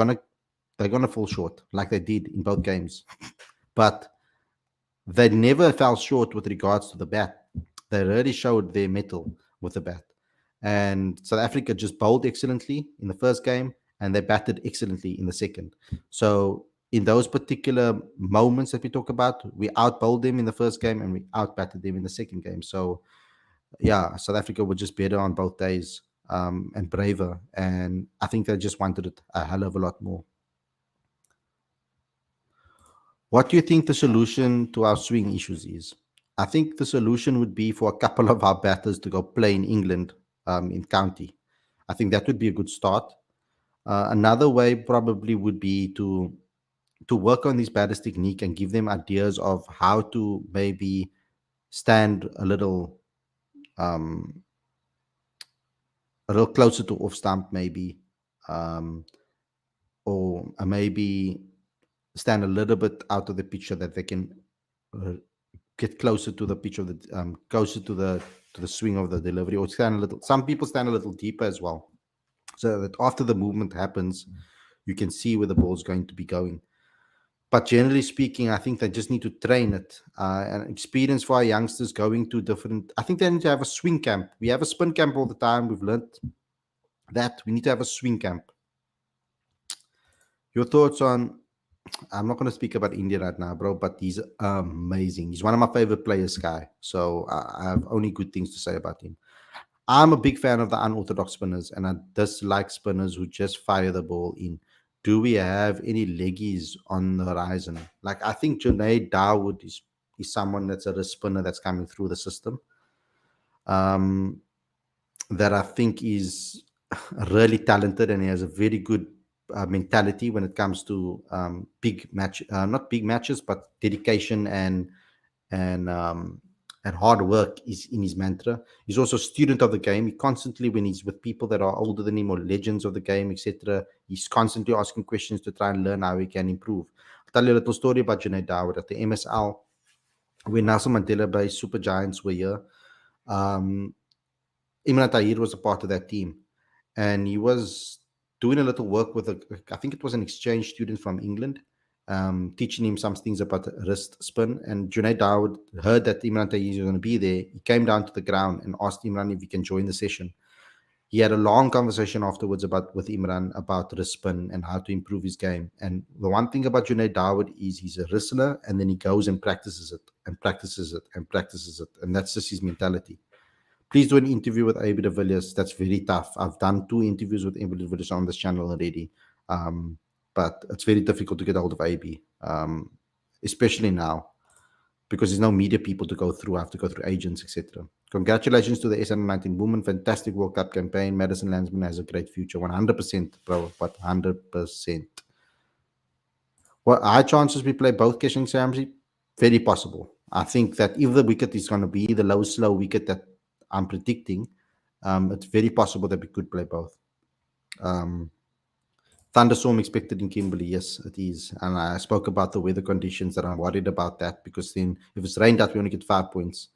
they're gonna fall short, like they did in both games, but they never fell short with regards to the bat. They really showed their mettle with the bat. And South Africa just bowled excellently in the first game and they batted excellently in the second. So in those particular moments that we talk about, we outbowled them in the first game and we outbatted them in the second game. So yeah, South Africa were just better on both days, and braver. And I think they just wanted it a hell of a lot more. What do you think the solution to our swing issues is? I think the solution would be for a couple of our batters to go play in England, in county. I think that would be a good start. Another way probably would be to work on these batters' technique and give them ideas of how to maybe stand um, a little closer to off stump, maybe, um, or maybe stand a little bit out of the pitch so that they can uh, get closer to the pitch of the closer to the swing of the delivery, or stand a little. Some people stand a little deeper as well, so that after the movement happens, you can see where the ball's going to be going. But generally speaking, I think they just need to train it and experience for our youngsters going to different. I think they need to have a swing camp. We have a spin camp all the time. We've learned that we need to have a swing camp. Your thoughts on? I'm not going to speak about India right now, bro, but he's amazing. He's one of my favorite players, Sky. So I have only good things to say about him. I'm a big fan of the unorthodox spinners, and I dislike spinners who just fire the ball in. Do we have any leggies on the horizon? Like, I think Junaid Dawood is someone that's a spinner that's coming through the system. Um, that I think is really talented and he has a very good mentality when it comes to not big matches, but dedication and and hard work is in his mantra. He's also a student of the game. He constantly, when he's with people that are older than him or legends of the game, etc., he's constantly asking questions to try and learn how he can improve. I'll tell you a little story about Junaid Dawood at the MSL when Nelson Mandela Bay Super Giants were here. Um, Imran Tahir was a part of that team, and he was doing a little work with I think it was an exchange student from England, teaching him some things about wrist spin. And Junaid Dawood heard that Imran Tahir was going to be there. He came down to the ground and asked Imran if he can join the session. He had a long conversation afterwards with Imran about wrist spin and how to improve his game. And the one thing about Junaid Dawood is he's a wrestler, and then he goes and practices it and practices it and practices it, and that's just his mentality. Please do an interview with AB de Villiers. That's very tough. I've done 2 interviews with AB de Villiers on this channel already. But it's very difficult to get hold of AB, especially now, because there's no media people to go through. I have to go through agents, etc. Congratulations to the S19 women. Fantastic World Cup campaign. Madison Landsman has a great future. 100%, bro. But 100%. What high chances we play both Kesh and Samsey? Very possible. I think that if the wicket is going to be the low, slow wicket that I'm predicting, it's very possible that we could play both. Thunderstorm expected in Kimberley, yes, it is. And I spoke about the weather conditions that I'm worried about that, because then if it's rained out, we only get 5 points.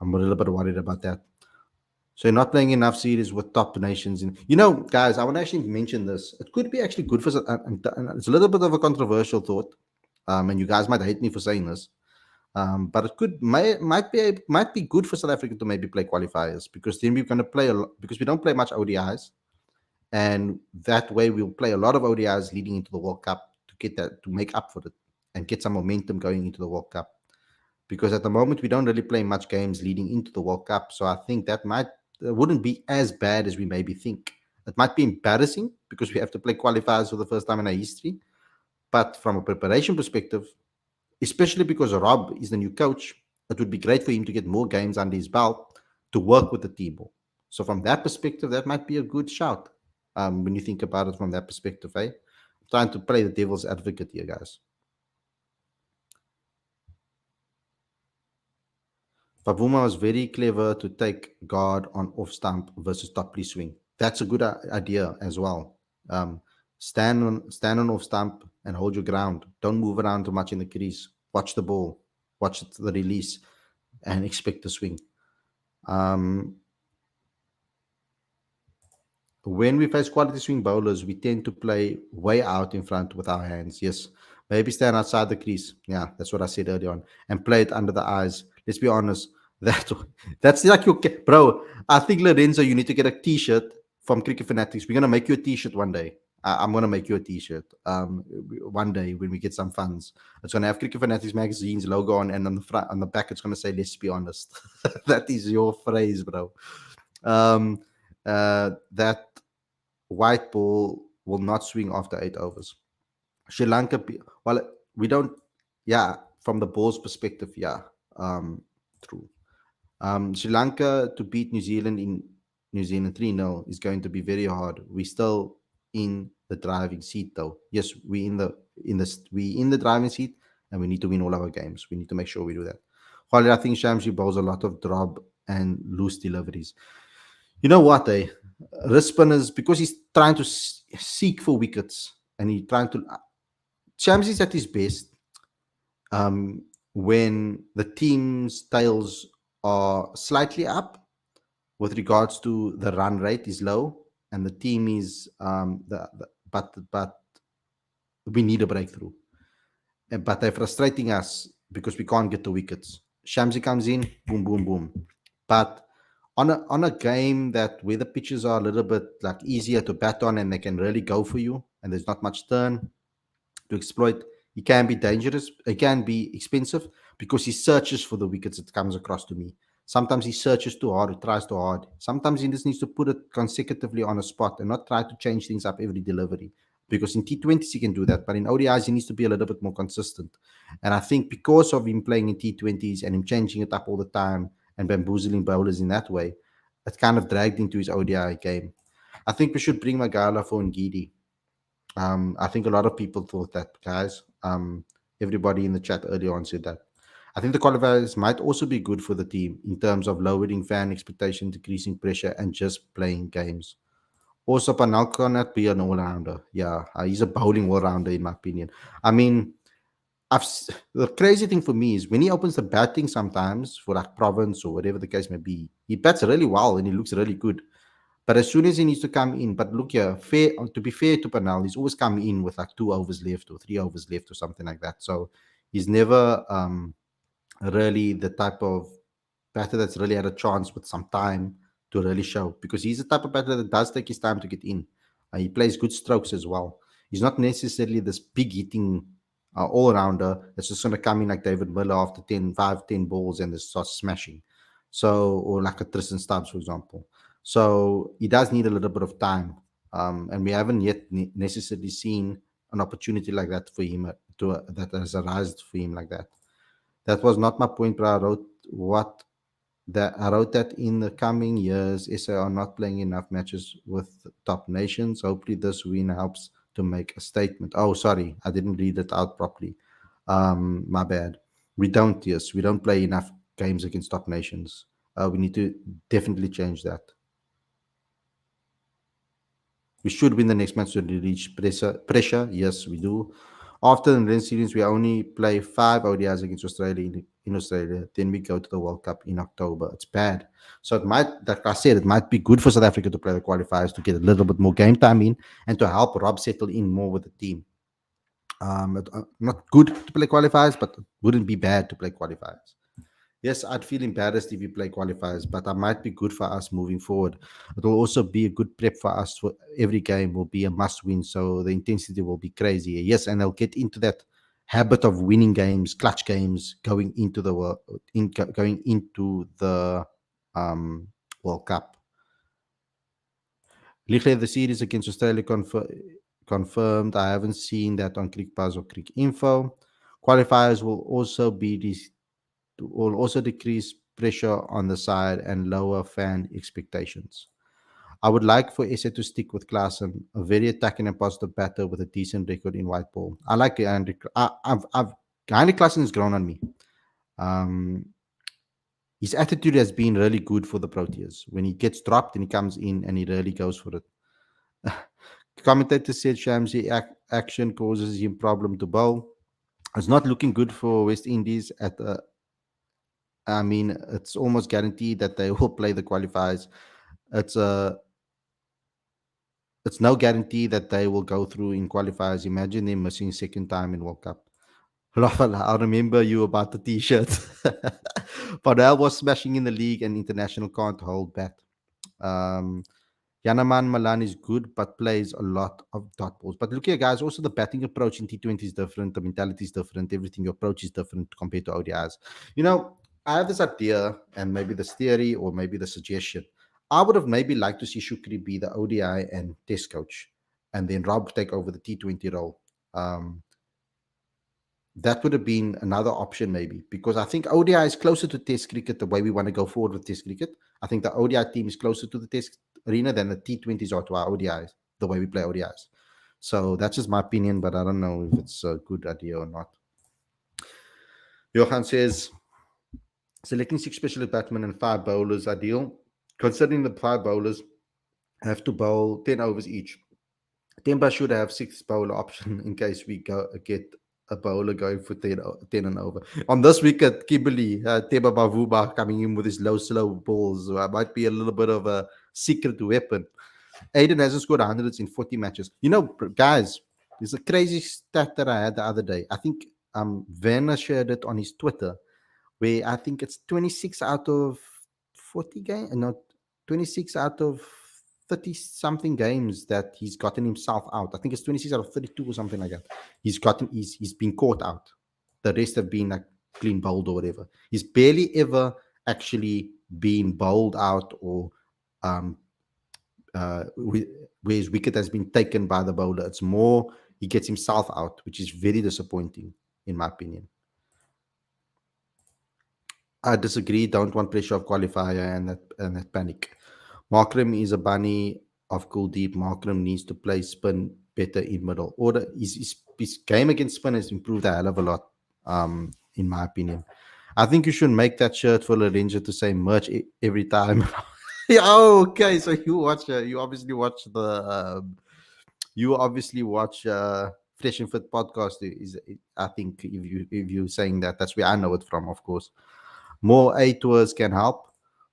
I'm a little bit worried about that. So you're not playing enough series with top nations. Guys, I want to actually mention this. It could be actually good for, and it's a little bit of a controversial thought, and you guys might hate me for saying this. But it might be good for South Africa to maybe play qualifiers, because then we're going to play because we don't play much ODIs, and that way we'll play a lot of ODIs leading into the World Cup get that, to make up for it and get some momentum going into the World Cup. Because at the moment we don't really play much games leading into the World Cup, so I think that might wouldn't be as bad as we maybe think. It might be embarrassing because we have to play qualifiers for the first time in our history, but from a preparation perspective, especially because Rob is the new coach, it would be great for him to get more games under his belt to work with the team more. So from that perspective, that might be a good shout. When you think about it from that perspective, eh? I'm trying to play the devil's advocate here, guys. Pavuma was very clever to take guard on off stump versus top play swing. That's a good idea as well. Um, stand on off stump and hold your ground. Don't move around too much in the crease. Watch the ball, watch the release, and expect the swing. Um, when we face quality swing bowlers, we tend to play way out in front with our hands. Yes, maybe stand outside the crease. Yeah, that's what I said earlier on, and play it under the eyes. Let's be honest. That that's like your bro. I think Lorenzo, you need to get a T-shirt from Cricket Fanatics. We're gonna make you a T-shirt one day. I'm gonna make you a T-shirt. One day when we get some funds, it's gonna have Cricket Fanatics magazine's logo on, and on the front, on the back, it's gonna say "Let's be honest." That is your phrase, bro. Um, that white ball will not swing after 8 overs. Sri Lanka, well, we don't, yeah, from the ball's perspective, yeah, true. Sri Lanka to beat New Zealand in New Zealand 3-0 is going to be very hard. We're still in the driving seat, though. Yes, we in the driving seat, and we need to win all our games. We need to make sure we do that. Khalid, I think Shamsi bowls a lot of drop and loose deliveries. You know what, eh? Wrist spinners, because he's trying to seek for wickets, and he's trying to. Shams is at his best when the team's tails are slightly up with regards to the run rate is low, and the team is but we need a breakthrough. But they're frustrating us because we can't get the wickets. Shamsi comes in, boom, boom, boom. But on a game that where the pitches are a little bit like easier to bat on and they can really go for you, and there's not much turn to exploit, he can be dangerous. It can be expensive because he searches for the wickets. It comes across to me. Sometimes he searches too hard, he tries too hard. Sometimes he just needs to put it consecutively on a spot and not try to change things up every delivery. Because in T20s he can do that, but in ODIs he needs to be a little bit more consistent. And I think because of him playing in T20s and him changing it up all the time and bamboozling bowlers in that way, it kind of dragged into his ODI game. I think we should bring Magala for Ngidi. I think a lot of people thought that, guys. Everybody in the chat earlier on said that. I think the qualifiers might also be good for the team in terms of lowering fan expectation, decreasing pressure, and just playing games. Also, Panal cannot be an all-rounder. Yeah, he's a bowling all-rounder in my opinion. I mean, the crazy thing for me is when he opens the batting sometimes for like Province or whatever the case may be, he bats really well and he looks really good. But as soon as he needs to come in, but look here, fair to be fair to Panal, he's always come in with like 2 overs left or 3 overs left or something like that. So he's never really the type of batter that's really had a chance with some time to really show, because he's the type of batter that does take his time to get in. He plays good strokes as well. He's not necessarily this big hitting all-rounder that's just going to come in like David Miller after 10 balls and just start smashing. So, or like a Tristan Stubbs, for example. So he does need a little bit of time. And we haven't yet necessarily seen an opportunity like that for him that has arisen for him like that. That was not my point, but I wrote that in the coming years, SA are not playing enough matches with top nations. Hopefully, this win helps to make a statement. Oh, sorry, I didn't read it out properly. My bad. We don't play enough games against top nations. We need to definitely change that. We should win the next match to reach pressure. Yes, we do. After the Netherlands series, we only play 5 ODIs against Australia in Australia. Then we go to the World Cup in October. It's bad. So it might, like I said, it might be good for South Africa to play the qualifiers to get a little bit more game time in and to help Rob settle in more with the team. Not good to play qualifiers, but it wouldn't be bad to play qualifiers. Yes, I'd feel embarrassed if we play qualifiers, but that might be good for us moving forward. It will also be a good prep for us. For every game will be a must win, so the intensity will be crazy. Yes, and they'll get into that habit of winning games, clutch games, going into the going into the um, World Cup. Literally, the series against Australia confirmed. I haven't seen that on ClickBuzz or ClickInfo. Qualifiers will also decrease pressure on the side and lower fan expectations. I would like for SA to stick with Klaassen, a very attacking and positive batter with a decent record in white ball. I like Andy. Andy Klaassen has grown on me. Um, his attitude has been really good for the Proteas. When he gets dropped and he comes in and he really goes for it. Commentator said Shamsi action causes him problem to bowl. It's not looking good for West Indies at I mean, it's almost guaranteed that they will play the qualifiers. It's a it's no guarantee that they will go through in qualifiers. Imagine them missing second time in World Cup. Rafael, I remember you about the t-shirt. Padel was smashing in the league and international can't hold back. Um, Yanaman Malan is good, but plays a lot of dot balls. But look here, guys, also the batting approach in T20 is different. The mentality is different. Everything, your approach is different compared to ODIs. You know, I have this idea and maybe this theory or maybe the suggestion. I would have maybe liked to see Shukri be the ODI and test coach and then Rob take over the T20 role. Um, that would have been another option maybe because I think ODI is closer to Test cricket the way we want to go forward with Test cricket. I think the ODI team is closer to the Test arena than the T20s are to our ODIs, the way we play ODIs. So that's just my opinion, but I don't know if it's a good idea or not. Johan says selecting six specialist batsmen and five bowlers ideal, considering the five bowlers have to bowl 10 overs each. Temba should have six bowler option in case we get a bowler going for 10 and over. On this wicket, Kimberley, Temba Bavuba coming in with his low, slow balls might be a little bit of a secret weapon. Aiden hasn't scored hundreds in 40 matches. You know, guys, there's a crazy stat that I had the other day. I think Werner shared it on his Twitter, where I think it's 26 out of 40 games, not 26 out of 30 something games that he's gotten himself out. I think it's 26 out of 32 or something like that. He's been caught out. The rest have been like clean bowled or whatever. He's barely ever actually been bowled out or um where his wicket has been taken by the bowler. It's more he gets himself out, which is very disappointing in my opinion. I disagree. Don't want pressure of qualifier and that panic. Markram is a bunny of Kuldeep. Markram needs to play spin better in middle order. His game against spin has improved a hell of a lot, in my opinion. I think you should make that shirt for Lorenzo to say merch every time. Yeah, oh, okay, so you watch. You obviously watch Fresh and Fit podcast. Is I think if you saying that, that's where I know it from, of course. More A tours can help.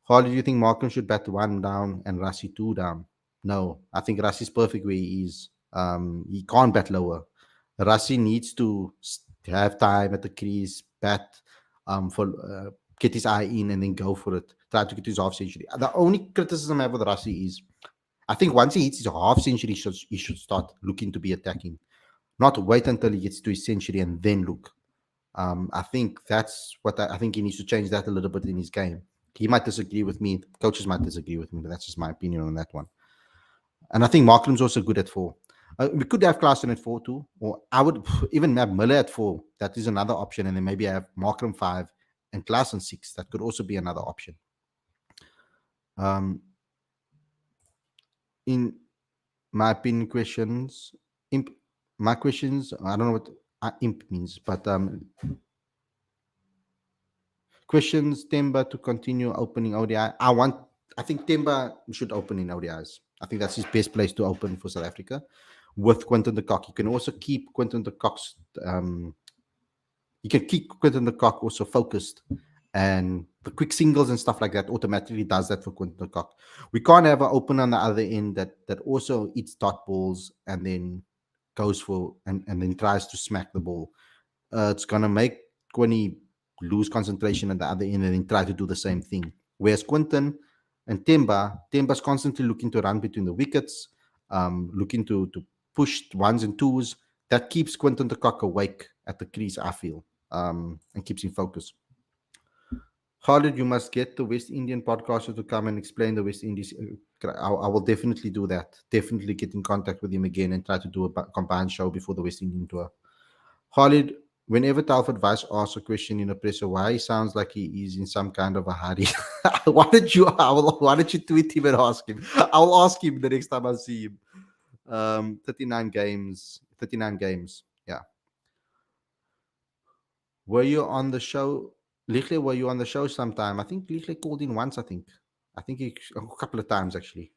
How do you think Markham should bat one down and Rassi two down? No, I think Rassi's perfect where he is. He can't bat lower. Rassi needs to have time at the crease, bat for get his eye in and then go for it. Try to get his half century. The only criticism I have with Rassi is I think once he hits his half century, he should start looking to be attacking, not wait until he gets to his century and then look. I think that's what I think he needs to change that a little bit in his game. He might disagree with me. Coaches might disagree with me, but that's just my opinion on that one. And I think Markram's also good at four. We could have Klaassen at four too, or I would even have Miller at four. That is another option, and then maybe I have Markram five and Klaassen six. That could also be another option. In my opinion, imp, my questions. I don't know what imp means, but questions Temba to continue opening ODI. I think Temba should open in ODIs. I think that's his best place to open for South Africa with Quinton de Kock. You can also keep Quinton de Kock's you can keep Quinton de Kock also focused, and the quick singles and stuff like that automatically does that for Quinton de Kock. We can't have an open on the other end that also eats dot balls and then goes for and then tries to smack the ball. It's gonna make Quinny lose concentration at the other end and then try to do the same thing. Whereas Quinton and Temba's constantly looking to run between the wickets, looking to push ones and twos. That keeps Quinton de Kock awake at the crease, I feel, and keeps him focused. Khalid, you must get the West Indian podcaster to come and explain the West Indies. I will definitely do that. Definitely get in contact with him again and try to do a combined show before the West Indian tour. Khalid, whenever Talford Vice asks a question in a presser, why he sounds like he is in some kind of a hurry? Why don't you tweet him and ask him? I'll ask him the next time I see him. 39 games. 39 games. Yeah. Were you on the show? Lichle, were you on the show sometime? I think Lichle called in once, I think a couple of times actually.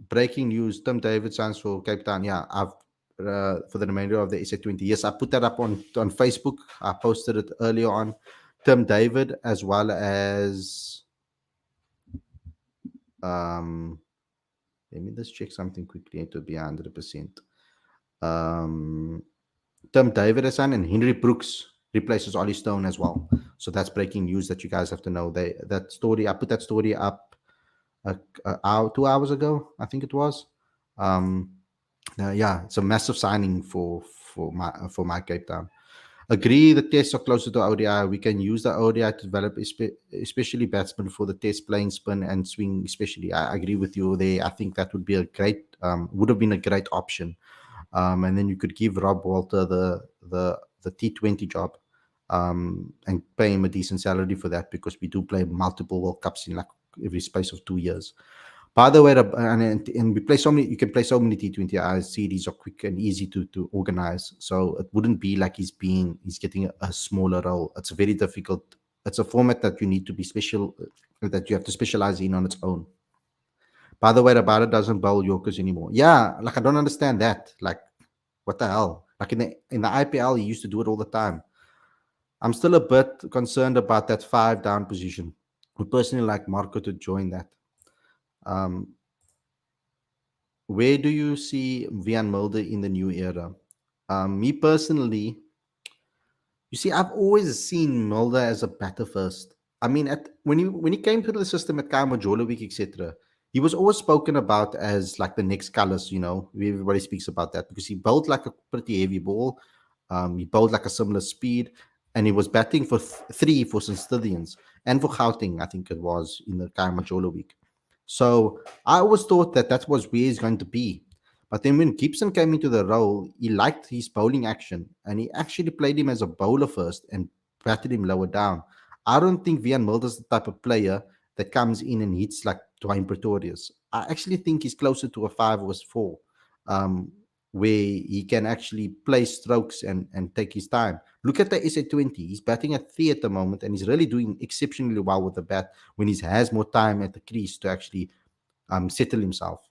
Breaking news: Tim David signs for Cape Town. Yeah, I've for the remainder of the SA20. Yes, I put that up on Facebook. I posted it earlier on. Tim David, as well as let me just check something quickly to be 100%. Tim David has signed, and Henry Brooks replaces Ollie Stone as well. So that's breaking news that you guys have to know. That story, I put that story up 2 hours ago, I think it was. Yeah, it's a massive signing for my Cape Town. Agree the tests are closer to ODI. We can use the ODI to develop, especially batsmen for the test playing spin and swing. Especially, I agree with you there. I think that would be would have been a great option. And then you could give Rob Walter the T20 job, and pay him a decent salary for that, because we do play multiple World Cups in like every space of 2 years. By the way, and we play so many. You can play so many T20 series are quick and easy to organize. So it wouldn't be like he's getting a smaller role. It's very difficult. It's a format that you need to be special, that you have to specialize in on its own. By the way, Rabada doesn't bowl Yorkers anymore. Yeah, like I don't understand that. Like, what the hell? Like in the IPL, he used to do it all the time. I'm still a bit concerned about that 5 down position. Would personally like Marco to join that. Where do you see Vian Mulder in the new era? Me personally, you see, I've always seen Mulder as a batter first. I mean, when he came through the system at Kamajolovic, etc., he was always spoken about as like the next Cullis. Everybody speaks about that because he bowled like a pretty heavy ball. He bowled like a similar speed, and he was batting for 3 for St. Stithians and for Gauteng, I think it was, in the Kamajolovic. So I always thought that was where he's going to be. But then when Gibson came into the role, he liked his bowling action, and he actually played him as a bowler first and batted him lower down. I don't think Vian Mulder's the type of player that comes in and hits like Dwayne Pretorius. I actually think he's closer to a 5 or a 4, where he can actually play strokes and take his time. Look at the SA20. He's batting at 3 at the moment, and he's really doing exceptionally well with the bat when he has more time at the crease to actually settle himself.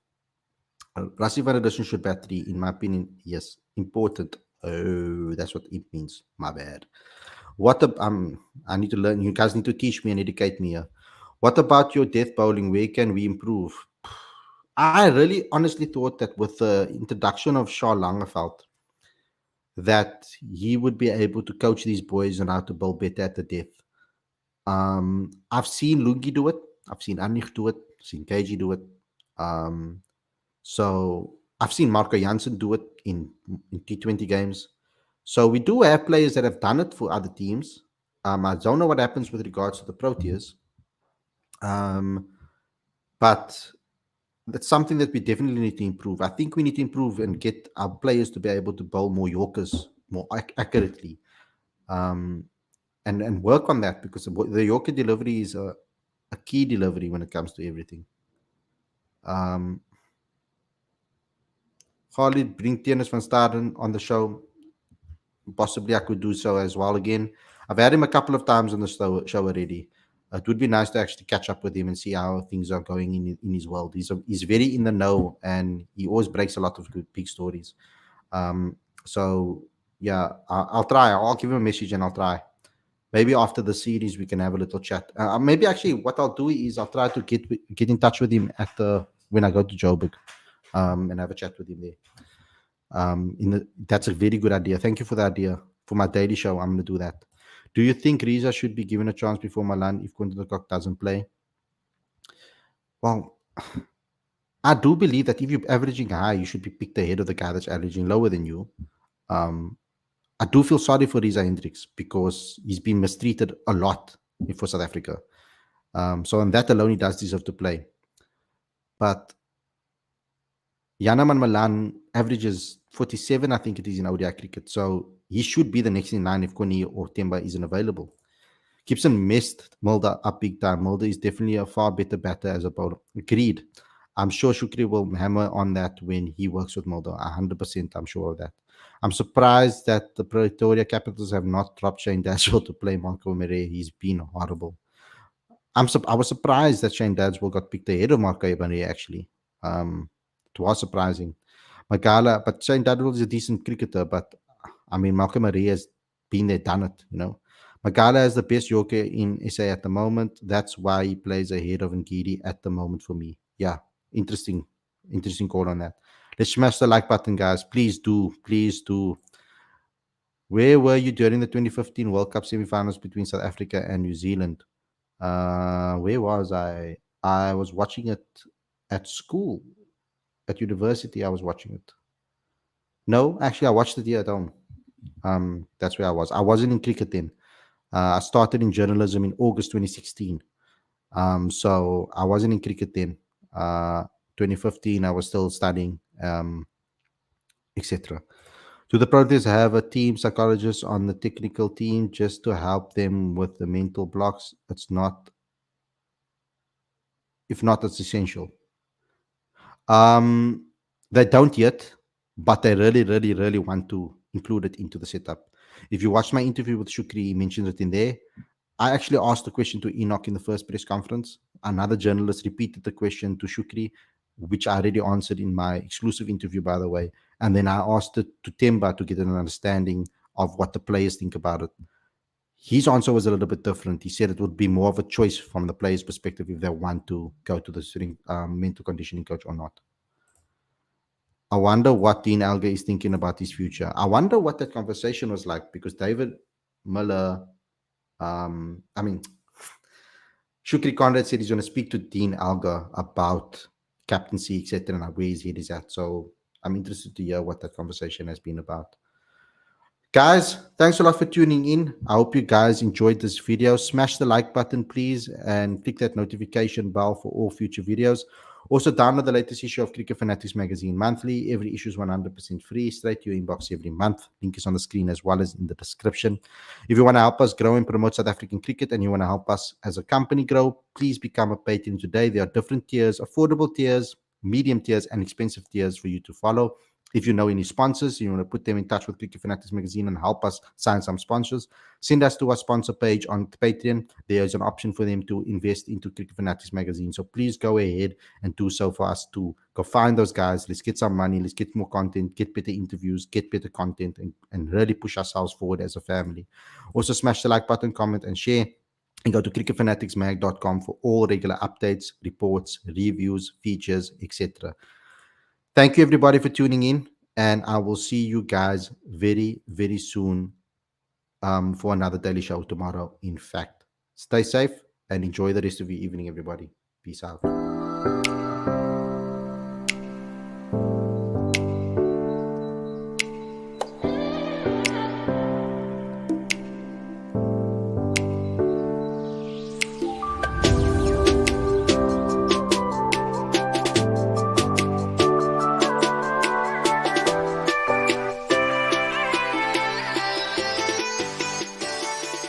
Rassie van der Dussen should bat 3, in my opinion. Yes, important. Oh, that's what it means. My bad. I need to learn. You guys need to teach me and educate me here. What about your death bowling? Where can we improve? I really honestly thought that with the introduction of Shah Langeveld, that he would be able to coach these boys on how to bowl better at the death. I've seen Lungi do it. I've seen Anich do it. I've seen KG do it. So I've seen Marco Jansen do it in T20 games. So we do have players that have done it for other teams. I don't know what happens with regards to the Proteas. But that's something that we definitely need to improve. I think we need to improve and get our players to be able to bowl more Yorkers more accurately, and work on that, because the Yorker delivery is a key delivery when it comes to everything. Khalid, bring Tienus van Staden on the show. Possibly I could do so as well again. I've had him a couple of times on the show already. It would be nice to actually catch up with him and see how things are going in his world. He's very in the know, and he always breaks a lot of good big stories. So yeah, I'll try. I'll give him a message and I'll try. Maybe after the series we can have a little chat. Maybe actually what I'll do is I'll try to get in touch with him when I go to Joburg, and have a chat with him there. That's a very good idea. Thank you for the idea for my daily show. I'm going to do that. Do you think Riza should be given a chance before Milan if Quinton de Kock doesn't play? Well, I do believe that if you're averaging high, you should be picked ahead of the guy that's averaging lower than you. Um, I do feel sorry for Riza Hendricks because he's been mistreated a lot for South Africa. So on that alone, he does deserve to play. But Yanaman Malan averages 47, I think it is, in ODI cricket. So he should be the next in line if Kone or Temba isn't available. Gibson messed Mulder up big time. Mulder is definitely a far better batter as a bowler. Agreed. I'm sure Shukri will hammer on that when he works with Mulder. 100%, I'm sure of that. I'm surprised that the Pretoria Capitals have not dropped Shane Dashwell to play Marco Mere. He's been horrible. I was surprised that Shane Dadswell got picked ahead of Marco Ebane, actually. It was surprising. Magala, but Shane Dadswell is a decent cricketer, but I mean, Malcolm Maria has been there, done it, you know. Magala is the best Yorker in SA at the moment. That's why he plays ahead of Ngidi at the moment for me. Yeah, interesting, interesting call on that. Let's smash the like button, guys. Please do, please do. Where were you during the 2015 World Cup semi-finals between South Africa and New Zealand? Where was I? I was watching it at school, at university. I was watching it. No, actually, I watched it here at home. That's where I was. I wasn't in cricket then. I started in journalism in August 2016. So I wasn't in cricket then. 2015, I was still studying, etc. Do the Proteas have a team psychologist on the technical team just to help them with the mental blocks? It's not. If not, it's essential. Um, they don't yet, but they really, really, really want to include it into the setup. If you watch my interview with Shukri, he mentions it in there. I actually asked the question to Enoch in the first press conference. Another journalist repeated the question to Shukri, which I already answered in my exclusive interview, by the way. And then I asked it to Temba to get an understanding of what the players think about it. His answer was a little bit different. He said it would be more of a choice from the player's perspective if they want to go to the mental conditioning coach or not. I wonder what Dean Alga is thinking about his future. I wonder what that conversation was like because David Miller, I mean, Shukri Conrad said he's going to speak to Dean Alga about captaincy, etc., and where his head is at. So I'm interested to hear what that conversation has been about. Guys, thanks a lot for tuning in. I hope you guys enjoyed this video. Smash the like button, please, and click that notification bell for all future videos. Also, download the latest issue of Cricket Fanatics magazine monthly. Every issue is 100% free, straight to your inbox every month. Link is on the screen as well as in the description. If you want to help us grow and promote South African cricket and you want to help us as a company grow, please become a patron today. There are different tiers, affordable tiers, medium tiers, and expensive tiers for you to follow. If you know any sponsors, you want to put them in touch with Cricket Fanatics Magazine and help us sign some sponsors, send us to our sponsor page on Patreon. There's an option for them to invest into Cricket Fanatics Magazine. So please go ahead and do so for us to go find those guys. Let's get some money. Let's get more content, get better interviews, get better content, and really push ourselves forward as a family. Also, smash the like button, comment, and share. And go to cricketfanaticsmag.com for all regular updates, reports, reviews, features, etc. Thank you, everybody, for tuning in. And I will see you guys very, very soon for another daily show tomorrow. In fact, stay safe and enjoy the rest of your evening, everybody. Peace out.